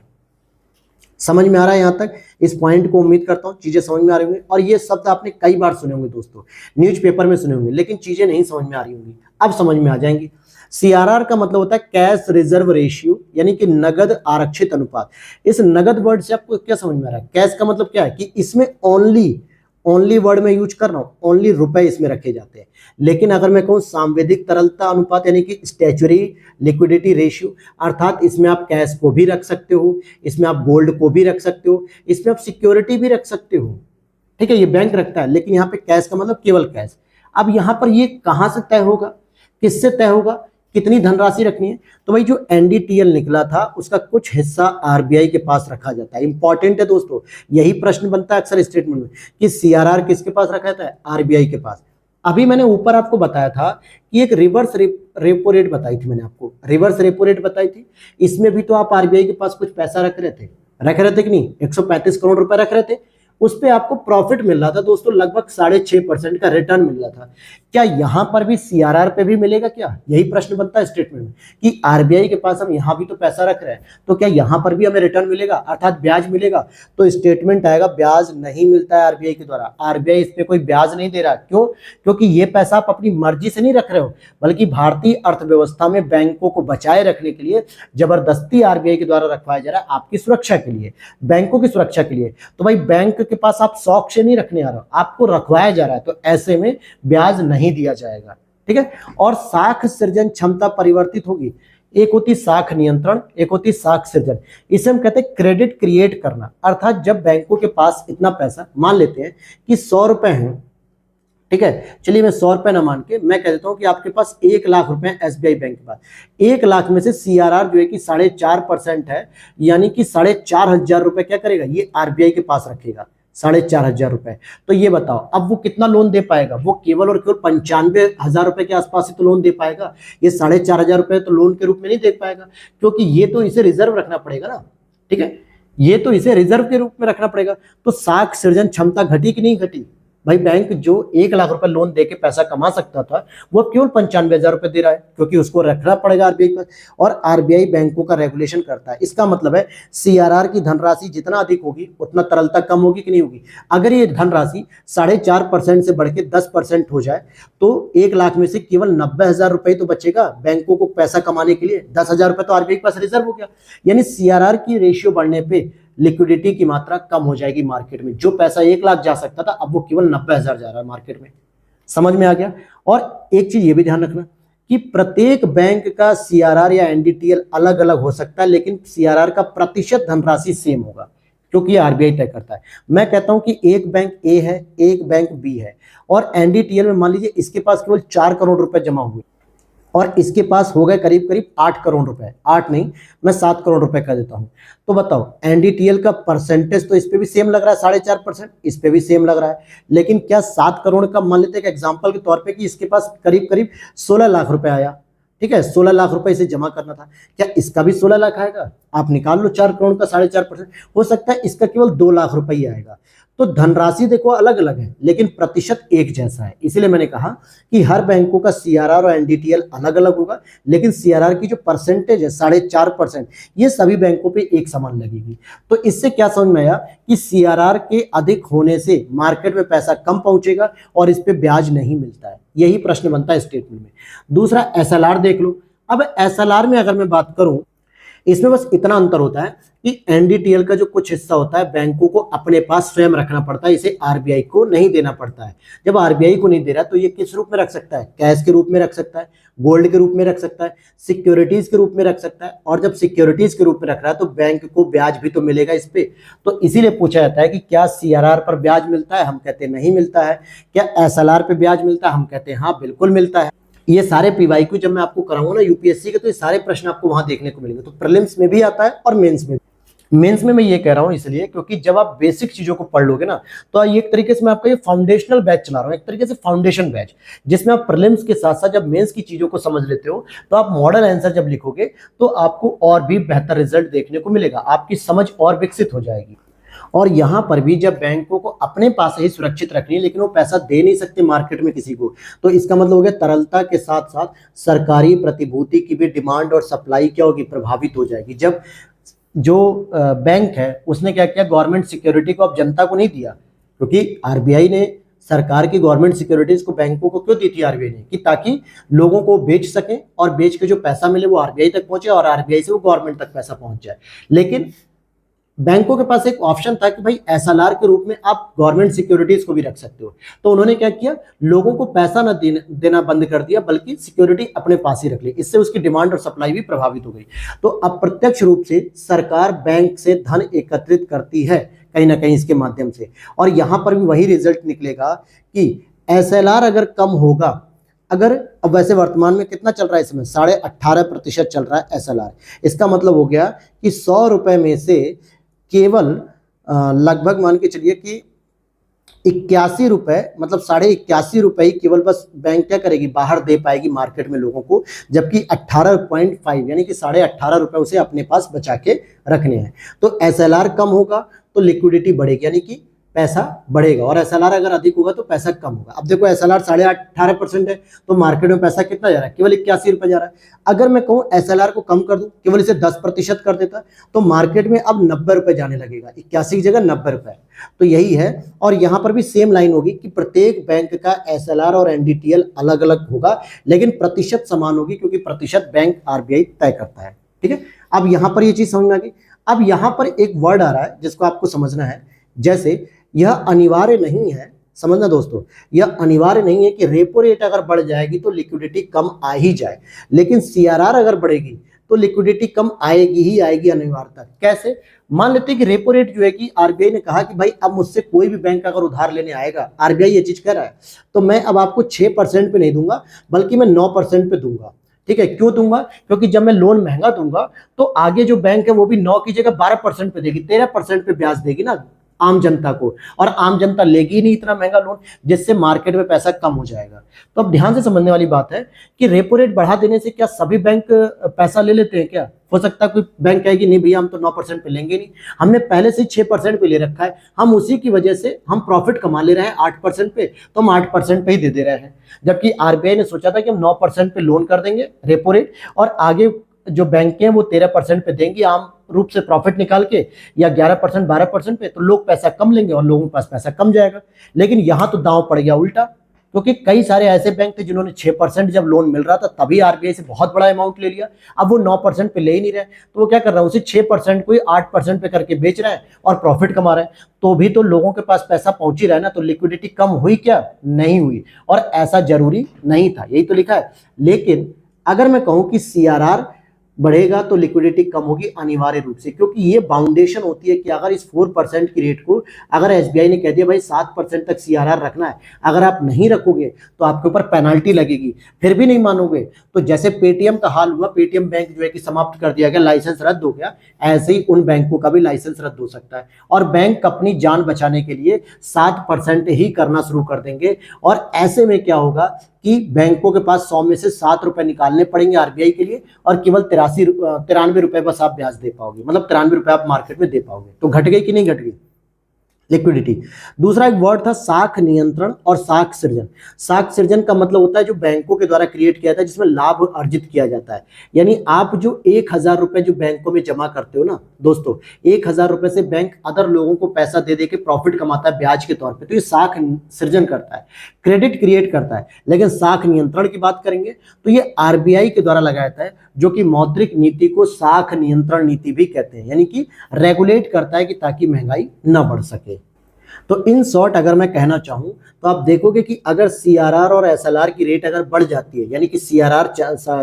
समझ में आ रहा है यहां तक? इस पॉइंट को उम्मीद करता हूं चीजें समझ में आ रही होंगी। और ये शब्द आपने कई बार सुने होंगे दोस्तों, न्यूज़पेपर में सुने होंगे, लेकिन चीजें नहीं समझ में आ रही होंगी, अब समझ में आ जाएंगी। सीआरआर का मतलब होता है कैश रिजर्व रेशियो, यानी कि नगद आरक्षित अनुपात। इस नगद वर्ड से आपको क्या समझ में आ रहा है? कैश का मतलब क्या है कि इसमें ओनली वर्ड में यूज कर रहा हूं, ओनली रुपए इसमें रखे जाते हैं। लेकिन अगर मैं कहूं सांविधिक तरलता अनुपात, यानी कि स्टैच्यूरी लिक्विडिटी रेशियो, अर्थात इसमें आप कैश को भी रख सकते हो, इसमें आप गोल्ड को भी रख सकते हो, इसमें आप सिक्योरिटी भी रख सकते हो। ठीक है, ये बैंक रखता है, लेकिन यहाँ पे कैश का मतलब केवल कैश। अब यहाँ पर ये कहां से तय होगा, किससे तय होगा, कितनी धनराशि रखनी है? तो भाई जो एनडीटीएल निकला था उसका कुछ हिस्सा आरबीआई के पास रखा जाता है। इंपॉर्टेंट है दोस्तों, यही प्रश्न बनता है अक्सर स्टेटमेंट में कि सीआरआर किसके पास रखा जाता है? आरबीआई के पास। अभी मैंने ऊपर आपको बताया था कि एक रिवर्स रेपो रेट बताई थी, मैंने आपको रिवर्स रेपो रेट बताई थी। इसमें भी तो आप आरबीआई के पास कुछ पैसा रख रहे थे कि नहीं? 135 करोड़ रुपए रख रहे थे, उस पे आपको प्रॉफिट मिल रहा था दोस्तों, लगभग 6.5% का रिटर्न मिल रहा था। क्या यहां पर भी सीआरआर पे भी मिलेगा क्या? यही प्रश्न बनता है स्टेटमेंट में कि आरबीआई के पास हम यहां भी तो पैसा रख रहे हैं, तो क्या यहां पर भी हमें रिटर्न मिलेगा, अर्थात ब्याज मिलेगा? तो स्टेटमेंट आएगा ब्याज नहीं मिलता है आरबीआई के द्वारा, आरबीआई इस पे कोई ब्याज नहीं दे रहा। क्यों? क्योंकि ये पैसा आप अपनी मर्जी से नहीं रख रहे हो, बल्कि भारतीय अर्थव्यवस्था में बैंकों को बचाए रखने के लिए जबरदस्ती आरबीआई के द्वारा रखवाया जा रहा है, आपकी सुरक्षा के लिए, बैंकों की सुरक्षा के लिए। तो भाई बैंक के पास आप शौक से नहीं रखने आ रहे हो, आपको रखवाया जा रहा है, तो ऐसे में ब्याज नहीं दिया जाएगा। ठीक है, और साख सृजन क्षमता परिवर्तित होगी। एक होती साख नियंत्रण, एक होती साख सृजन। इसे हम कहते हैं क्रेडिट क्रिएट करना, अर्थात जब बैंकों के पास इतना पैसा, मान लेते हैं कि 100 रुपए हैं, ठीक है, चलिए मैं 100 रुपए ना मान के मैं कह देता हूं कि आपके पास 1 लाख रुपए एसबीआई बैंक के पास। 1 लाख में से सीआरआर जो है कि 4.5% है, यानी कि 4,500 रुपए क्या करेगा? ये आरबीआई के पास रखेगा, 4,500 रुपए। तो ये बताओ अब वो कितना लोन दे पाएगा? वो केवल और केवल 95,000 रुपए के आसपास ही तो लोन दे पाएगा। ये 4,500 रुपए तो लोन के रूप में नहीं दे पाएगा, क्योंकि ये तो इसे रिजर्व रखना पड़ेगा ना। ठीक है, ये तो इसे रिजर्व के रूप में रखना पड़ेगा। तो साख सृजन क्षमता घटी कि नहीं घटी? भाई बैंक जो 1 लाख रुपए लोन देके पैसा कमा सकता था, वो केवल 95,000 रुपए दे रहा है, क्योंकि उसको रखना पड़ेगा आरबीआई पर, और आरबीआई बैंकों का रेगुलेशन करता है। इसका मतलब है सीआरआर की धनराशि जितना अधिक होगी उतना तरलता कम होगी कि नहीं होगी? अगर ये धनराशि 4.5% से बढ़ के 10% हो जाए, तो 1 लाख में से केवल 90,000 रुपए तो बचेगा बैंकों को पैसा कमाने के लिए। 10,000 रुपए तो आरबीआई के पास रिजर्व हो गया। यानी सीआरआर की रेशियो बढ़ने पे लिक्विडिटी की मात्रा कम हो जाएगी मार्केट में। जो पैसा 1 लाख जा सकता था, अब वो केवल 90,000 जा रहा है मार्केट में। समझ में आ गया? और एक चीज ये भी ध्यान रखना कि प्रत्येक बैंक का सीआरआर या एनडीटीएल अलग अलग हो सकता है, लेकिन सीआरआर का प्रतिशत धनराशि सेम होगा, क्योंकि आरबीआई तय करता है। मैं कहता हूं कि एक बैंक ए है, एक बैंक बी है, और एनडीटीएल में मान लीजिए इसके पास केवल 4 करोड़ रुपए जमा हुए और इसके पास हो गए करीब करीब 8 करोड़ रुपए, 8 नहीं, मैं 7 करोड़ रुपए कर देता हूं। तो बताओ एनडीटीएल का परसेंटेज तो इस पे भी सेम लग रहा है, 4.5%, इस पे भी सेम लग रहा है, लेकिन क्या 7 करोड़ का मान लेते हैं एग्जाम्पल के तौर पे कि इसके पास करीब करीब 16 लाख रुपए आया। ठीक है, 16 लाख रुपए इसे जमा करना था, क्या इसका भी 16 लाख आएगा? आप निकाल लो, 4 करोड़ का 4.5%, हो सकता है इसका केवल 2 लाख रुपए ही आएगा। तो धनराशि देखो अलग अलग है, लेकिन प्रतिशत एक जैसा है। इसीलिए मैंने कहा कि हर बैंकों का सीआरआर और एनडीटीएल अलग अलग होगा, लेकिन सीआरआर की जो परसेंटेज है 4.5%, ये सभी बैंकों पे एक समान लगेगी। तो इससे क्या समझ में आया कि सीआरआर के अधिक होने से मार्केट में पैसा कम पहुंचेगा और इस पे ब्याज नहीं मिलता है। यही प्रश्न बनता है स्टेटमेंट में। दूसरा एसएलआर देख लो। अब एसएलआर में अगर मैं बात करूं, इसमें बस इतना अंतर होता है कि एनडीटीएल का जो कुछ हिस्सा होता है बैंकों को अपने पास स्वयं रखना पड़ता है, इसे आरबीआई को नहीं देना पड़ता है। जब आरबीआई को नहीं दे रहा तो ये किस रूप में रख सकता है? कैश के रूप में रख सकता है, गोल्ड के रूप में रख सकता है, सिक्योरिटीज के रूप में रख सकता है, और जब सिक्योरिटीज के रूप में रख रहा है तो बैंक को ब्याज भी तो मिलेगा इस पे। तो इसीलिए पूछा जाता है कि क्या सीआरआर पर ब्याज मिलता है? हम कहते हैं नहीं मिलता है। क्या एसएलआर पे ब्याज मिलता है? हम कहते हैं हाँ बिल्कुल मिलता है। ये सारे पीवाईक्यू जब मैं आपको कराऊंगा ना यूपीएससी के, तो ये सारे प्रश्न आपको वहां देखने को मिलेंगे। तो प्रीलिम्स में भी आता है और मेंस में भी। मेंस में मैं ये कह रहा हूं इसलिए क्योंकि जब आप बेसिक चीजों को पढ़ लोगे ना, तो ये एक तरीके से मैं आपका ये फाउंडेशनल बैच चला रहा हूं, एक तरीके से फाउंडेशन बैच, जिसमें आप प्रीलिम्स के साथ साथ जब मेंस की चीजों को समझ लेते हो, तो आप मॉडल आंसर जब लिखोगे तो आपको और भी बेहतर रिजल्ट देखने को मिलेगा, आपकी समझ और विकसित हो जाएगी। और यहां पर भी जब बैंकों को अपने पास ही सुरक्षित रखनी है, लेकिन वो पैसा दे नहीं सकते मार्केट में किसी को, तो इसका मतलब हो गया तरलता के साथ साथ सरकारी प्रतिभूति की भी डिमांड और सप्लाई क्या होगी? प्रभावित हो जाएगी। जब जो बैंक है उसने क्या किया, गवर्नमेंट सिक्योरिटी को अब जनता को नहीं दिया, क्योंकि आरबीआई ने सरकार की गवर्नमेंट सिक्योरिटीज को बैंकों को क्यों दी थी आरबीआई ने, कि ताकि लोगों को बेच सके और बेच के जो पैसा मिले वो आरबीआई तक पहुंचे और आरबीआई से वो गवर्नमेंट तक पैसा पहुंच जाए। लेकिन बैंकों के पास एक ऑप्शन था कि भाई एसएलआर के रूप में आप गवर्नमेंट सिक्योरिटीज को भी रख सकते हो। तो उन्होंने क्या किया, लोगों को पैसा न देना बंद कर दिया, बल्कि सिक्योरिटी अपने पास ही रख ली। इससे उसकी डिमांड और सप्लाई भी प्रभावित हो गई। तो अप्रत्यक्ष रूप से सरकार बैंक से धन एकत्रित करती है कहीं ना कहीं इसके माध्यम से, और यहां पर भी वही रिजल्ट निकलेगा कि एसएलआर अगर कम होगा, अगर अब वैसे वर्तमान में कितना चल रहा है, इसमें 18.5% चल रहा है एसएलआर। इसका मतलब हो गया कि 100 रुपए में से केवल लगभग मान के चलिए कि 81 रुपए, मतलब 81.5 रुपए ही केवल बस बैंक क्या करेगी, बाहर दे पाएगी मार्केट में लोगों को, जबकि 18.5 यानी कि 18.5 रुपए उसे अपने पास बचा के रखने हैं। तो एसएलआर कम होगा तो लिक्विडिटी बढ़ेगी, यानी कि पैसा बढ़ेगा, और एसएलआर अगर अधिक होगा तो पैसा कम होगा। अब देखो एसएलआर 18.5% है, तो मार्केट में पैसा कितना जा रहा है, केवल 81 रुपए जा रहा है। अगर मैं कहूं एसएलआर को कम कर दूं, केवल इसे 10% कर देता, तो मार्केट में अब 90 रुपए जाने लगेगा, 81 की जगह 90 रुपए। तो यही है, और यहां पर भी सेम लाइन होगी कि प्रत्येक बैंक का एसएलआर और एनडीटीएल अलग अलग होगा, लेकिन प्रतिशत समान होगी, क्योंकि प्रतिशत बैंक आरबीआई तय करता है। ठीक है, अब यहां पर ये चीज समझ में आ गई। अब यहां पर एक वर्ड आ रहा है जिसको आपको समझना है, जैसे यह अनिवार्य नहीं है, समझना दोस्तों, यह अनिवार्य नहीं है कि रेपो रेट अगर बढ़ जाएगी तो लिक्विडिटी कम आ ही जाए, लेकिन सीआरआर अगर बढ़ेगी तो लिक्विडिटी कम आएगी ही आएगी अनिवार्यता। कैसे? मान लेते हैं कि रेपो रेट जो है कि आरबीआई ने कहा कि भाई अब मुझसे कोई भी बैंक अगर उधार लेने आएगा, आरबीआई ये चीज कह रहा है, तो मैं अब आपको 6% पे नहीं दूंगा, बल्कि मैं 9% पे दूंगा। ठीक है, क्यों दूंगा? क्योंकि जब मैं लोन महंगा दूंगा तो आगे जो बैंक है वो भी 9 की जगह 12% पे देगी, 13% पे ब्याज देगी ना आम जनता को, और आम जनता लेगी ही नहीं इतना महंगा लोन, जिससे मार्केट में पैसा कम हो जाएगा। तो अब ध्यान से समझने वाली बात है कि रेपो रेट बढ़ा देने से क्या सभी बैंक पैसा ले लेते हैं क्या? हो सकता है कोई बैंक कहेगी नहीं भैया हम तो 9% पे लेंगे नहीं, हमने पहले से 6% पे ले रखा है, हम उसी की वजह से हम प्रॉफिट कमा ले रहे हैं 8% पे, तो हम 8% पे ही दे रहे हैं। जबकि आरबीआई ने सोचा था कि हम 9% पे लोन कर देंगे रेपो रेट, और आगे जो बैंक हैं वो 13% पे देंगी आम रूप से प्रॉफिट निकाल के, या 11% 12% पे, तो लोग पैसा कम लेंगे और लोगों के पास पैसा कम जाएगा। लेकिन यहां तो दांव पड़ गया उल्टा, क्योंकि कई सारे ऐसे बैंक थे जिन्होंने 6% जब लोन मिल रहा था तभी आरबीआई से बहुत बड़ा अमाउंट ले लिया, अब वो 9% पे ले ही नहीं रहे, तो वो क्या कर रहा है, उसे 6% को ही 8% पे करके बेच रहा है और प्रॉफिट कमा रहा है। तो भी तो लोगों के पास पैसा पहुंच ही रहा है ना, तो लिक्विडिटी कम हुई क्या? नहीं हुई, और ऐसा जरूरी नहीं था, यही तो लिखा है। लेकिन अगर मैं कहूं कि सीआरआर बढ़ेगा तो लिक्विडिटी कम होगी अनिवार्य रूप से, क्योंकि ये बाउंडेशन होती है कि अगर इस 4% की रेट को अगर एसबीआई ने कह दिया भाई 7% तक सीआरआर रखना है, अगर आप नहीं रखोगे तो आपके ऊपर पेनल्टी लगेगी, फिर भी नहीं मानोगे तो जैसे पेटीएम का हाल हुआ, पेटीएम बैंक जो है कि समाप्त कर दिया गया, लाइसेंस रद्द हो गया, ऐसे ही उन बैंकों का भी लाइसेंस रद्द हो सकता है, और बैंक अपनी जान बचाने के लिए 7% ही करना शुरू कर देंगे। और ऐसे में क्या होगा कि बैंकों के पास 100 में से 7 रुपए निकालने पड़ेंगे आरबीआई के लिए, और केवल 93 रुपए बस आप ब्याज दे पाओगे, मतलब 93 रुपए आप मार्केट में दे पाओगे। तो घट गई कि नहीं घट गई लिक्विडिटी? दूसरा एक वर्ड था साख नियंत्रण और साख सृजन। साख सृजन का मतलब होता है जो बैंकों के द्वारा क्रिएट किया जाता है, जिसमें लाभ अर्जित किया जाता है। यानी आप जो 1000 रुपए जो बैंकों में जमा करते हो ना दोस्तों, 1000 रुपए से बैंक अदर लोगों को पैसा दे दे के प्रॉफिट कमाता है ब्याज के तौर पर, तो ये साख सृजन करता है, क्रेडिट क्रिएट करता है। लेकिन साख नियंत्रण की बात करेंगे तो ये आरबीआई के द्वारा लगाया जाता है, जो कि मौद्रिक नीति को साख नियंत्रण नीति भी कहते हैं, यानी कि रेगुलेट करता है कि ताकि महंगाई न बढ़ सके। तो इन शॉर्ट अगर मैं कहना चाहूं तो आप देखोगे कि अगर सीआरआर और एसएलआर की रेट अगर बढ़ जाती है, यानी कि सीआरआर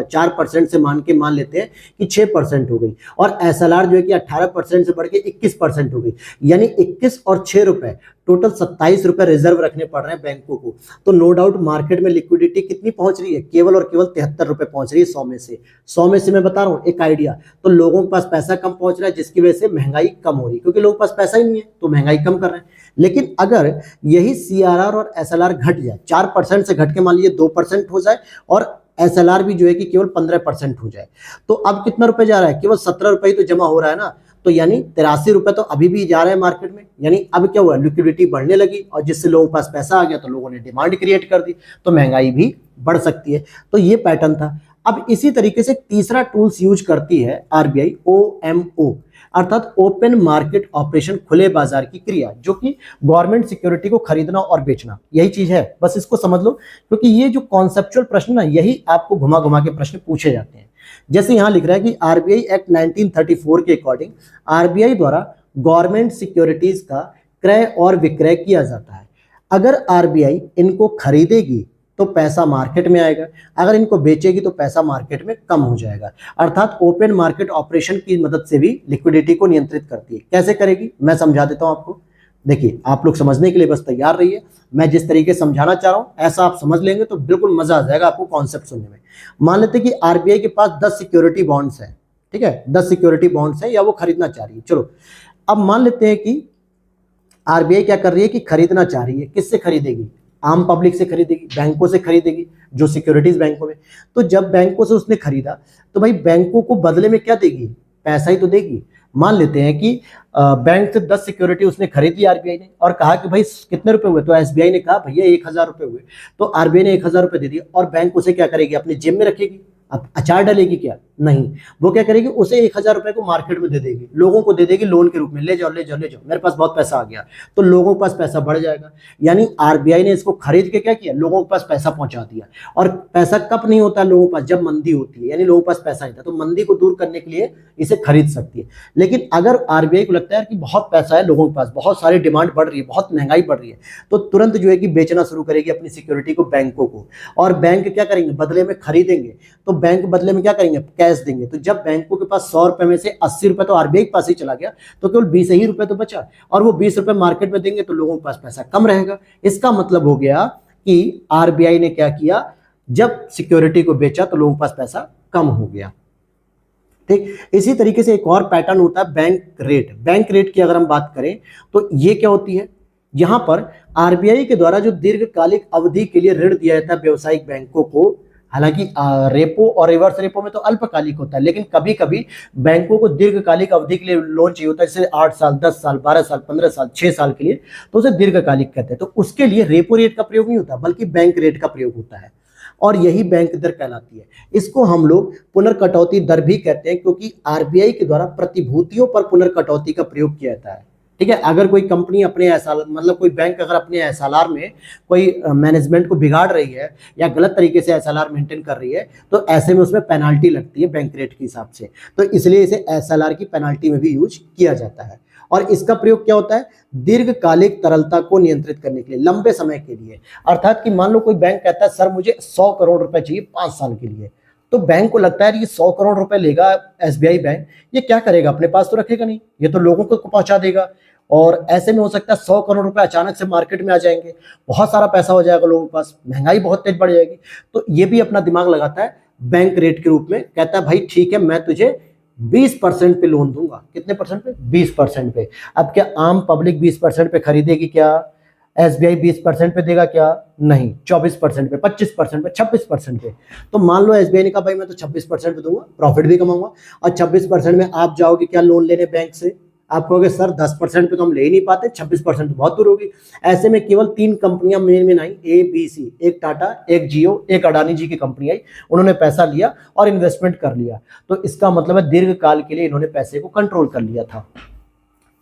4% से मान लेते हैं कि 6% हो गई, और एसएलआर जो है कि 18% से बढ़ के 21% हो गई, यानी 21 और 6 रुपए टोटल 27 रुपए रिजर्व रखने पड़ रहे हैं बैंकों को। तो नो डाउट मार्केट में लिक्विडिटी कितनी पहुंच रही है, केवल और केवल 73 रुपए पहुंच रही है 100 में से मैं बता रहा हूं एक आइडिया। तो लोगों के पास पैसा कम पहुंच रहा है, जिसकी वजह से महंगाई कम हो रही है, क्योंकि लोगों के पास पैसा ही नहीं है तो महंगाई कम कर रहे हैं। लेकिन अगर यही सीआरआर और एसएलआर घट जाए, 4% से घट के मान लीजिए 2% हो जाए, और एसएलआर भी जो है कि केवल 15% हो जाए, तो अब कितना रुपए जा रहा है, केवल 17 रुपए ही तो जमा हो रहा है ना। तो यानी 83 रुपए तो अभी भी जा रहे हैं मार्केट में, यानी अब क्या हुआ, लिक्विडिटी बढ़ने लगी, और जिससे लोगों के पास पैसा आ गया तो लोगों ने डिमांड क्रिएट कर दी, तो महंगाई भी बढ़ सकती है। तो ये पैटर्न था। अब इसी तरीके से तीसरा टूल्स यूज करती है आरबीआई, OMO, अर्थात ओपन मार्केट ऑपरेशन, खुले बाजार की क्रिया, जो कि गवर्नमेंट सिक्योरिटी को खरीदना और बेचना, यही चीज है, बस इसको समझ लो, क्योंकि ये जो कॉन्सेप्चुअल प्रश्न ना, यही आपको घुमा घुमा के प्रश्न पूछे जाते हैं। जैसे यहां लिख रहा है कि आरबीआई एक्ट 1934 के अकॉर्डिंग आरबीआई द्वारा गवर्नमेंट सिक्योरिटीज का क्रय और विक्रय किया जाता है। अगर आरबीआई इनको खरीदेगी तो पैसा मार्केट में आएगा, अगर इनको बेचेगी तो पैसा मार्केट में कम हो जाएगा। अर्थात ओपन मार्केट ऑपरेशन की मदद से भी लिक्विडिटी को नियंत्रित करती है। कैसे करेगी, मैं समझा देता हूं आपको। देखिए, आप लोग समझने के लिए बस तैयार रहिए। मैं जिस तरीके से समझाना चाह रहा हूं ऐसा आप समझ लेंगे तो बिल्कुल मजा आ जाएगा आपको कॉन्सेप्ट सुनने में। मान लेते हैं कि आरबीआई के पास 10 सिक्योरिटी बॉन्ड्स है, ठीक है, 10 सिक्योरिटी बॉन्ड्स है, या वो खरीदना चाह रही है। चलो, अब मान लेते हैं कि आरबीआई क्या कर रही है कि खरीदना चाह रही है। किससे खरीदेगी? आम पब्लिक से खरीदेगी, बैंकों से खरीदेगी, जो सिक्योरिटीज बैंकों में। तो जब बैंकों से उसने खरीदा तो भाई बैंकों को बदले में क्या देगी? पैसा ही तो देगी। मान लेते हैं कि बैंक से 10 सिक्योरिटी उसने खरीदी आरबीआई ने, और कहा कि भाई कितने रुपए हुए? तो एसबीआई ने कहा भैया 1000 रुपए हुए। तो आरबीआई ने 1000 रुपए दे दिए, और बैंक उसे क्या करेगी? अपनी जेब में रखेगी। अब अचार डालेगी क्या? नहीं, वो क्या करेगी? उसे 1000 रुपए को मार्केट में दे देगी, लोगों को दे देगी लोन के रूप में, ले जाओ ले जाओ ले जाओ, मेरे पास बहुत पैसा आ गया। तो लोगों के पास पैसा बढ़ जाएगा। यानी आरबीआई ने इसको खरीद के क्या किया? लोगों के पास पैसा पहुंचा दिया। और पैसा कब नहीं होता लोगों के पास? जब मंदी होती है, यानी लोगों के पास पैसा नहीं था, तो मंदी को दूर करने के लिए इसे खरीद सकती है। लेकिन अगर आरबीआई को लगता है कि बहुत पैसा है लोगों के पास, बहुत सारी डिमांड बढ़ रही है, बहुत महंगाई बढ़ रही है, तो तुरंत जो है कि बेचना शुरू करेगी अपनी सिक्योरिटी को बैंकों को। और बैंक क्या करेंगे? बदले में खरीदेंगे। तो बैंक बदले में क्या करेंगे? कैश देंगे। तो जब बैंकों के पास 100 रुपए में से 80 रुपए तो आरबीआई के पास ही चला गया, तो केवल 20 ही रुपए तो बचा, और वो 20 रुपए मार्केट में देंगे तो लोगों के पास पैसा कम रहेगा। इसका मतलब हो गया कि आरबीआई ने क्या किया? जब सिक्योरिटी को बेचा तो लोगों के पास पैसा कम हो गया। ठीक, इसी तरीके से एक और पैटर्न होता है बैंक रेट। बैंक रेट की अगर हम बात करें तो ये क्या होती है? यहां पर आरबीआई के द्वारा जो दीर्घकालिक अवधि के लिए ऋण दिया जाता है व्यावसायिक बैंकों को, हालांकि रेपो और रिवर्स रेपो में तो अल्पकालिक होता है, लेकिन कभी कभी बैंकों को दीर्घकालिक अवधि के लिए लोन चाहिए होता है, जैसे 8 साल, 10 साल, 12 साल, 15 साल, 6 साल के लिए, तो उसे दीर्घकालिक कहते हैं। तो उसके लिए रेपो रेट का प्रयोग नहीं होता, बल्कि बैंक रेट का प्रयोग होता है, और यही बैंक दर कहलाती है। इसको हम लोग पुनर्कटौती दर भी कहते हैं, क्योंकि आरबीआई के द्वारा प्रतिभूतियों पर पुनर्कटौती का प्रयोग किया जाता है। ठीक है, अगर कोई कंपनी अपने मतलब कोई बैंक अगर अपने एसएलआर में कोई मैनेजमेंट को बिगाड़ रही है या गलत तरीके से एसएलआर मेंटेन कर रही है, तो ऐसे में उसमें पेनाल्टी लगती है बैंक रेट के हिसाब से। तो इसलिए इसे एसएलआर की पेनाल्टी में भी यूज किया जाता है। और इसका प्रयोग क्या होता है? दीर्घकालिक तरलता को नियंत्रित करने के लिए, लंबे समय के लिए। अर्थात कि मान लो कोई बैंक कहता है सर मुझे 100 करोड़ रुपए चाहिए 5 साल के लिए, तो बैंक को लगता है ये 100 करोड़ रुपए लेगा एसबीआई बैंक, ये क्या करेगा? अपने पास तो रखेगा नहीं, ये तो लोगों को पहुंचा देगा। और ऐसे में हो सकता है 100 करोड़ रुपए अचानक से मार्केट में आ जाएंगे, बहुत सारा पैसा हो जाएगा लोगों के पास, महंगाई बहुत तेज बढ़ जाएगी। तो ये भी अपना दिमाग लगाता है बैंक रेट के रूप में, कहता है भाई ठीक है मैं तुझे 20% पे लोन दूंगा। कितने परसेंट पे? 20% पे। अब क्या आम पब्लिक 20% पे खरीदेगी क्या? एसबीआई 20% पे देगा क्या? नहीं, 24% पे, 25% पे, 26% पे। तो मान लो एसबीआई ने कहा भाई मैं तो 26% पे दूंगा, प्रॉफिट भी कमाऊंगा। और 26% में आप जाओगे क्या लोन लेने बैंक से? आप कहोगे सर 10% पे तो हम ले ही नहीं पाते, 26% तो बहुत दूर होगी। ऐसे में केवल 3 कंपनियां मेन आई, ABC, एक टाटा, एक जियो, एक अडानी जी की कंपनी आई। उन्होंने पैसा लिया और इन्वेस्टमेंट कर लिया। तो इसका मतलब है दीर्घकाल के लिए इन्होंने पैसे को कंट्रोल कर लिया था।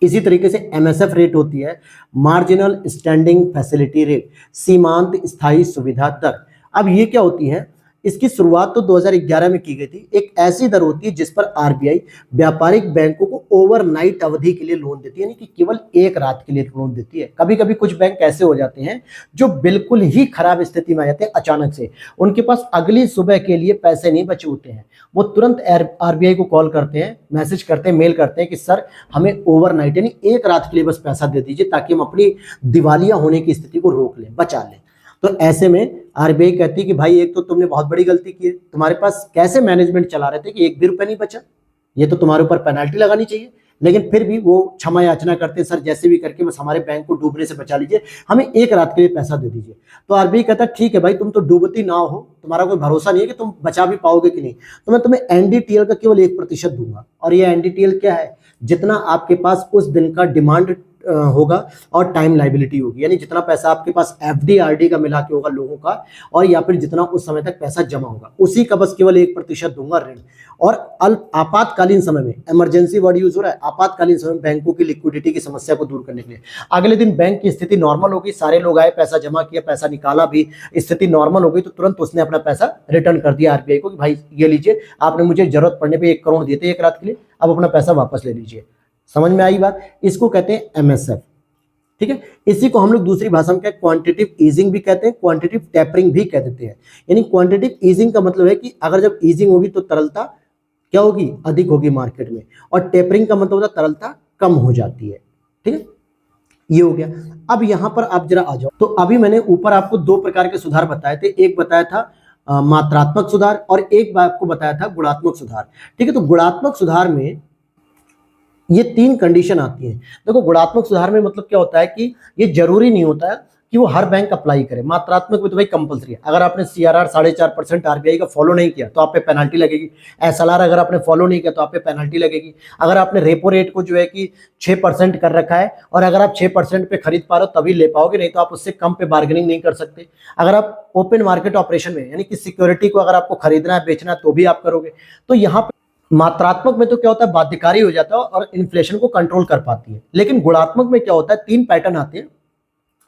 इसी तरीके से MSF रेट होती है, मार्जिनल स्टैंडिंग फैसिलिटी रेट, सीमांत स्थायी सुविधा दर। अब ये क्या होती है? इसकी शुरुआत तो 2011 में की गई थी। एक ऐसी दर होती है जिस पर आरबीआई व्यापारिक बैंकों को ओवरनाइट अवधि के लिए लोन देती है, यानी कि केवल एक रात के लिए लोन देती है। कभी कभी कुछ बैंक ऐसे हो जाते हैं जो बिल्कुल ही खराब स्थिति में आ जाते हैं, अचानक से उनके पास अगली सुबह के लिए पैसे नहीं बचे होते हैं, वो तुरंत आरबीआई को कॉल करते हैं, मैसेज करते हैं, मेल करते हैं कि सर हमें ओवरनाइट यानी एक रात के लिए बस पैसा दे दीजिए ताकि हम अपनी दिवालिया होने की स्थिति को रोक लें, बचा लें। तो ऐसे में आरबीआई कहती है कि भाई एक तो तुमने बहुत बड़ी गलती की है, तुम्हारे पास कैसे मैनेजमेंट चला रहे थे कि 1 भी रुपया नहीं बचा, ये तो तुम्हारे ऊपर पेनाल्टी लगानी चाहिए। लेकिन फिर भी वो क्षमा याचना करते सर जैसे भी करके बस हमारे बैंक को डूबने से बचा लीजिए, हमें एक रात के लिए पैसा दे दीजिए। तो आरबीआई कहता ठीक है भाई तुम तो डूबती ना हो, तुम्हारा कोई भरोसा नहीं है कि तुम बचा भी पाओगे कि नहीं, तो मैं तुम्हें एनडीटीएल का केवल 1% दूंगा। और ये एनडीटीएल क्या है? जितना आपके पास उस दिन का डिमांड होगा और टाइम लाइबिलिटी होगी, यानी जितना पैसा आपके पास एफडी आरडी का मिला के होगा लोगों का, और या फिर जितना उस समय तक पैसा जमा होगा उसी का बस केवल 1% दूंगा ऋण। और अल्प आपातकालीन समय में, इमरजेंसी वर्ड यूज हो रहा है, आपातकालीन समय में बैंकों की लिक्विडिटी की समस्या को दूर करने के लिए अगले दिन बैंक की स्थिति नॉर्मल होगी, सारे लोग आए, पैसा जमा किया, पैसा निकाला भी, स्थिति नॉर्मल हो गई तो तुरंत उसने अपना पैसा रिटर्न कर दिया आरबीआई को कि भाई ये लीजिए, आपने मुझे जरूरत पड़ने पे 1 करोड़ दिए थे एक रात के लिए, अब अपना पैसा वापस ले लीजिए। समझ में आई बात? इसको कहते हैं एमएसएफ। ठीक है, इसी को हम लोग दूसरी भाषा में क्वांटिटेटिव ईजिंग भी कहते हैं, क्वांटिटेटिव टेपरिंग भी कह देते हैं। यानी क्वांटिटेटिव ईजिंग का मतलब है कि अगर जब ईजिंग होगी तो तरलता क्या होगी, अधिक होगी मार्केट में, और टेपरिंग का मतलब होता है तरलता कम हो जाती है। ठीक है, ये हो गया। अब यहां पर आप जरा आ जाओ, तो अभी मैंने ऊपर आपको 2 प्रकार के सुधार बताए थे, एक बताया था मात्रात्मक सुधार और एक आपको बताया था गुणात्मक सुधार। ठीक है, तो गुणात्मक सुधार में ये 3 कंडीशन आती हैं। देखो, गुणात्मक सुधार में मतलब क्या होता है कि ये जरूरी नहीं होता है कि वो हर बैंक अप्लाई करे। मात्रात्मक में तो भाई कंपलसरी है, अगर आपने सीआरआर 4.5% आरबीआई का फॉलो नहीं किया तो आप पे पेनल्टी लगेगी, एसएलआर अगर आपने फॉलो नहीं किया तो आप पे पेनल्टी लगेगी, अगर आपने रेपो रेट को जो है कि 6% कर रखा है और अगर आप 6% पे खरीद पा रहे हो तभी ले पाओगे, नहीं तो आप उससे कम पे बार्गेनिंग नहीं कर सकते। अगर आप ओपन मार्केट ऑपरेशन में, यानी कि सिक्योरिटी को अगर आपको खरीदना है बेचना है तो भी आप करोगे। तो यहाँ पे मात्रात्मक में तो क्या होता है, बाध्यकारी हो जाता है और इन्फ्लेशन को कंट्रोल कर पाती है। लेकिन गुणात्मक में क्या होता है, 3 पैटर्न आते हैं,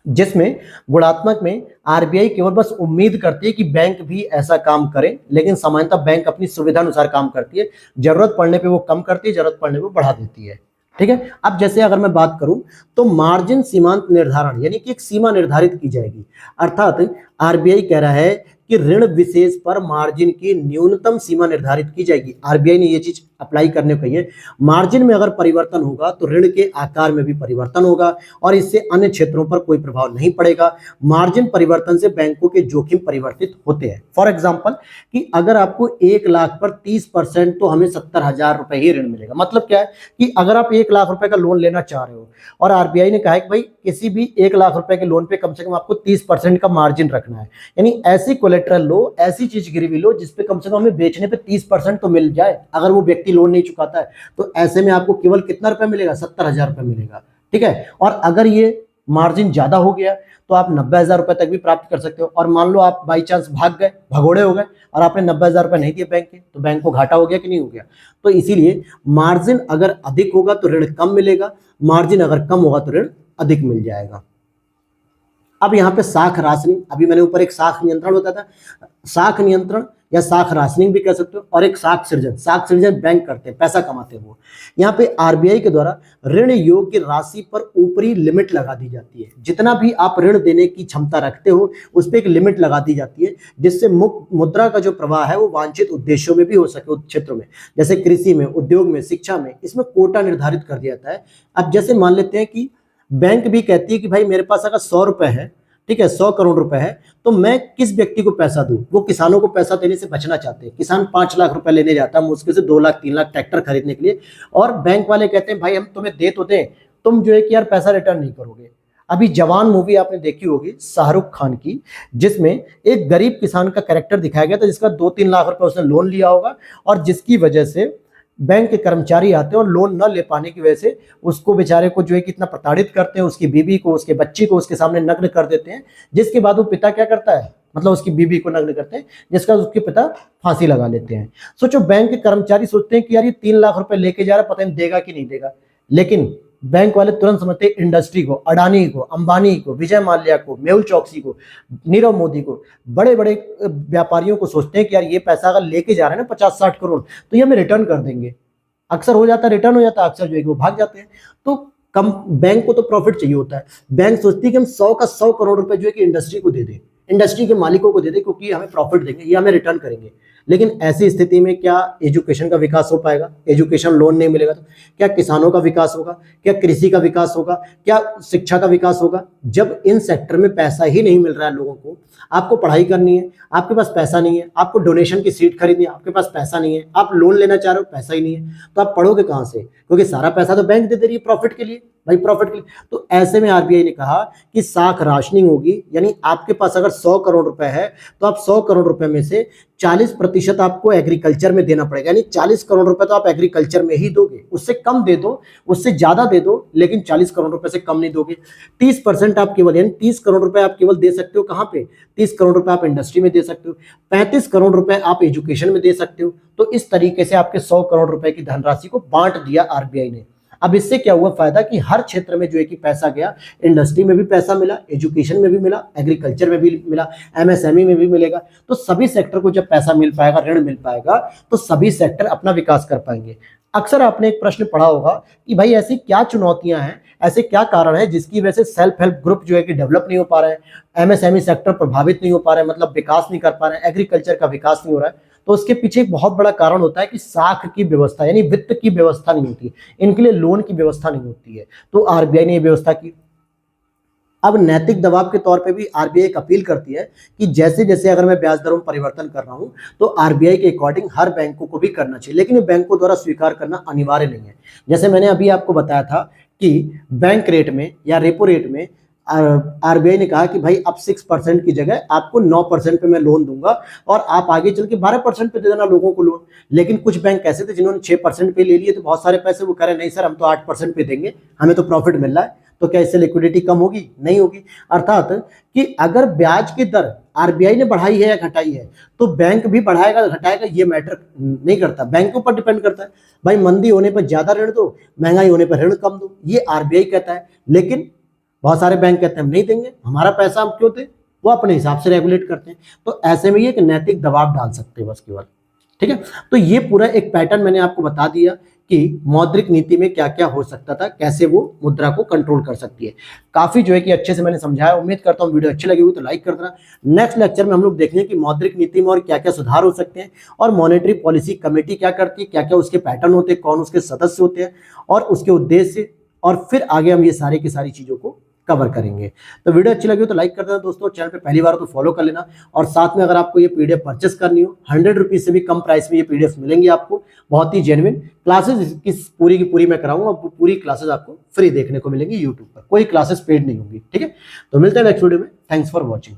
जिसमें गुणात्मक में आरबीआई केवल बस उम्मीद करती है कि बैंक भी ऐसा काम करे, लेकिन सामान्यतः बैंक अपनी सुविधा अनुसार काम करती है, जरूरत पड़ने पे वो कम करती है, जरूरत पड़ने पे वो बढ़ा देती है। ठीक है, अब जैसे अगर मैं बात करूं तो मार्जिन सीमांत निर्धारण, यानी कि एक सीमा निर्धारित की जाएगी, अर्थात आरबीआई कह रहा है कि ऋण विशेष पर मार्जिन की न्यूनतम सीमा निर्धारित की जाएगी। आरबीआई ने ये चीज अप्लाई करने को कही है। मार्जिन में अगर परिवर्तन होगा तो ऋण के आकार में भी परिवर्तन होगा और इससे अन्य क्षेत्रों पर कोई प्रभाव नहीं पड़ेगा। मार्जिन परिवर्तन से बैंकों के जोखिम परिवर्तित होते हैं। फॉर एग्जाम्पल कि अगर आपको 1 लाख पर 30% तो हमें 70,000 रुपए ही ऋण मिलेगा। मतलब क्या है कि अगर आप 1 लाख रुपए का लोन लेना चाह रहे हो और आरबीआई ने कहा है कि भाई किसी भी 1 लाख रुपए के लोन पे कम से कम आपको 30% का मार्जिन रखना है, यानी ऐसी कोलेट्रल लो, ऐसी चीज गिरवी लो जिसपे कम से कम हमें बेचने पे 30% तो मिल जाए। अगर वो व्यक्ति लोन नहीं चुकाता है तो ऐसे में आपको केवल कितना रुपए मिलेगा, 70,000 रुपए मिलेगा। ठीक है, और अगर ये मार्जिन ज्यादा हो गया तो आप 90,000 रुपए तक भी प्राप्त कर सकते हो। और मान लो आप बाई चांस भाग गए, भगोड़े हो गए और आपने 90,000 रुपए नहीं दिए बैंक के, तो बैंक को घाटा हो गया कि नहीं हो गया। तो इसीलिए मार्जिन अगर अधिक होगा तो ऋण कम मिलेगा, मार्जिन अगर कम होगा तो ऋण अधिक मिल जाएगा। अब यहाँ पे साख राशनिंग, अभी मैंने ऊपर एक साख नियंत्रण बताया था, साख नियंत्रण या साख राशनिंग भी कह सकते हो, और एक साख सृजन। साख सृजन बैंक करते हैं, पैसा कमाते हैं वो। यहाँ पे आरबीआई के द्वारा ऋण योग्य राशि पर ऊपरी लिमिट लगा दी जाती है। जितना भी आप ऋण देने की क्षमता रखते हो उस पर एक लिमिट लगा दी जाती है, जिससे मुक्त मुद्रा का जो प्रवाह है वो वांछित उद्देश्यों में भी हो सके, उस क्षेत्रों में, जैसे कृषि में, उद्योग में, शिक्षा में, इसमें कोटा निर्धारित कर दिया जाता है। अब जैसे मान लेते हैं कि बैंक भी कहती है कि भाई मेरे पास अगर 100 रुपए है, ठीक है, 100 करोड़ रुपए है, तो मैं किस व्यक्ति को पैसा दूं। वो किसानों को पैसा देने से बचना चाहते हैं। किसान 5 लाख रुपए लेने जाता है मुश्किल से 2 लाख 3 लाख ट्रैक्टर खरीदने के लिए, और बैंक वाले कहते हैं भाई हम तुम्हें दे तो दें, तुम जो है कि यार पैसा रिटर्न नहीं करोगे। अभी जवान मूवी आपने देखी होगी शाहरुख खान की, जिसमें एक गरीब किसान का कैरेक्टर दिखाया गया था, जिसका 2-3 लाख रुपए उसने लोन लिया होगा, और जिसकी वजह से बैंक के कर्मचारी आते हैं और लोन न ले पाने की वजह से उसको बेचारे को जो है कितना प्रताड़ित करते हैं, उसकी बीवी को, उसके बच्ची को उसके सामने नग्न कर देते हैं। जिसके बाद वो पिता क्या करता है, मतलब उसकी बीवी को नग्न करते हैं, जिसका उसके पिता फांसी लगा लेते हैं। सोचो, बैंक के कर्मचारी सोचते हैं कि यार ये 3 लाख रुपए लेके जा रहा है, पता नहीं देगा कि नहीं देगा। लेकिन बैंक वाले तुरंत समझते हैं इंडस्ट्री को, अडानी को, अंबानी को, विजय माल्या को, मेहुल चौकसी को, नीरव मोदी को, बड़े बड़े व्यापारियों को सोचते हैं कि यार ये पैसा अगर लेके जा रहे हैं ना 50-60 करोड़, तो ये हमें रिटर्न कर देंगे। अक्सर हो जाता है, रिटर्न हो जाता है, अक्सर जो है वो भाग जाते हैं। तो कम बैंक को तो प्रॉफिट चाहिए होता है। बैंक सोचती है कि हम 100 का 100 करोड़ रुपए जो है कि इंडस्ट्री को दे दें, इंडस्ट्री के मालिकों को दे दें, क्योंकि हमें प्रॉफिट देंगे, ये हमें रिटर्न करेंगे। लेकिन ऐसी स्थिति में क्या एजुकेशन का विकास हो पाएगा? एजुकेशन लोन नहीं मिलेगा तो क्या किसानों का विकास होगा? क्या कृषि का विकास होगा? क्या शिक्षा का विकास होगा? जब इन सेक्टर में पैसा ही नहीं मिल रहा है लोगों को, आपको पढ़ाई करनी है, आपके पास पैसा नहीं है, आपको डोनेशन की सीट खरीदनी है, आपके पास पैसा नहीं है, आप लोन लेना चाह रहे हो, पैसा ही नहीं है, तो आप पढ़ोगे कहाँ से? क्योंकि सारा पैसा तो बैंक दे रही है प्रॉफिट के लिए। भाई प्रॉफिट के लिए। तो ऐसे में आरबीआई ने कहा कि साख राशनिंग होगी, यानी आपके पास अगर 100 करोड़ रुपए है तो आप 100 करोड़ रुपए में से 40% आपको एग्रीकल्चर में देना पड़ेगा, यानी 40 करोड़ रुपए तो आप एग्रीकल्चर में ही दोगे, उससे कम दे दो, उससे ज्यादा दे दो, लेकिन 40 करोड़ रुपए से कम नहीं दोगे। 30% आप केवल, यानी 30 करोड़ रुपए आप केवल दे सकते हो कहां पे, 30 करोड़ रुपए आप इंडस्ट्री में दे सकते हो, 35 करोड़ रुपए आप एजुकेशन में दे सकते हो। तो इस तरीके से आपके 100 करोड़ रुपए की धनराशि को बांट दिया आरबीआई ने। अब इससे क्या हुआ फायदा कि हर क्षेत्र में जो है कि पैसा गया, इंडस्ट्री में भी पैसा मिला, एजुकेशन में भी मिला, एग्रीकल्चर में भी मिला, एमएसएमई में भी मिलेगा। तो सभी सेक्टर को जब पैसा मिल पाएगा, ऋण मिल पाएगा, तो सभी सेक्टर अपना विकास कर पाएंगे। अक्सर आपने एक प्रश्न पढ़ा होगा कि भाई ऐसी क्या चुनौतियां हैं, ऐसे क्या कारण है जिसकी वजह से सेल्फ हेल्प ग्रुप जो है कि डेवलप नहीं हो पा रहे हैं, एमएसएमई सेक्टर प्रभावित नहीं हो पा रहे हैं, मतलब विकास नहीं कर पा रहे हैं, एग्रीकल्चर का विकास नहीं हो रहा है। तो उसके पीछे एक बहुत बड़ा कारण होता है कि साख की व्यवस्था, यानी वित्त की व्यवस्था नहीं होती, इनके लिए लोन की व्यवस्था नहीं होती है। तो आरबीआई ने ये व्यवस्था की। अब नैतिक दबाव के तौर पे भी आरबीआई एक अपील करती है कि जैसे जैसे अगर मैं ब्याज दरों में परिवर्तन कर रहा हूं तो आरबीआई के अकॉर्डिंग हर बैंकों को भी करना चाहिए, लेकिन ये बैंकों द्वारा स्वीकार करना अनिवार्य नहीं है। जैसे मैंने अभी आपको बताया था कि बैंक रेट में या रेपो रेट में आरबीआई ने कहा कि भाई अब 6% की जगह आपको 9% पे मैं लोन दूंगा और आप आगे चल के 12% पे दे देना लोगों को लोन। लेकिन कुछ बैंक ऐसे थे जिन्होंने 6% पे ले लिए, तो बहुत सारे पैसे वो कह रहे नहीं सर हम तो 8% पे देंगे, हमें तो प्रॉफिट मिल रहा है। तो क्या इससे लिक्विडिटी कम होगी? नहीं होगी। अर्थात कि अगर ब्याज की दर आरबीआई ने बढ़ाई है या घटाई है तो बैंक भी बढ़ाएगा घटाएगा ये मैटर नहीं करता, बैंकों पर डिपेंड करता है। भाई मंदी होने पर ज्यादा ऋण दो, महंगाई होने पर ऋण कम दो, ये आरबीआई कहता है। लेकिन बहुत सारे बैंक कहते हैं हम नहीं देंगे, हमारा पैसा हम क्यों दें, वो अपने हिसाब से रेगुलेट करते हैं। तो ऐसे में ये एक नैतिक दबाव डाल सकते हैं बस केवल। ठीक है, तो ये पूरा एक पैटर्न मैंने आपको बता दिया कि मौद्रिक नीति में क्या क्या हो सकता था, कैसे वो मुद्रा को कंट्रोल कर सकती है। काफी जो है कि अच्छे से मैंने समझाया। उम्मीद करता हूँ वीडियो अच्छी लगी हुई तो लाइक कर देना। नेक्स्ट लेक्चर में हम लोग देखेंगे कि मौद्रिक नीति में और क्या क्या सुधार हो सकते हैं, और मॉनेटरी पॉलिसी कमेटी क्या करती है, क्या क्या उसके पैटर्न होते हैं, कौन उसके सदस्य होते हैं और उसके उद्देश्य, और फिर आगे हम ये सारी की सारी चीजों को कवर करेंगे। तो वीडियो अच्छी लगी हो तो लाइक कर देना दोस्तों, चैनल पे पहली बार हो तो फॉलो कर लेना। और साथ में अगर आपको ये पीडीएफ परचेस करनी हो, 100 रुपीज से भी कम प्राइस में ये पीडीएफ मिलेंगी आपको, बहुत ही जेन्युइन क्लासेस की पूरी मैं कराऊंगा। पूरी क्लासेस आपको फ्री देखने को मिलेंगी यूट्यूब पर, कोई क्लासेस पेड नहीं होंगी। ठीक है, तो मिलते हैं नेक्स्ट वीडियो में। Thanks for watching.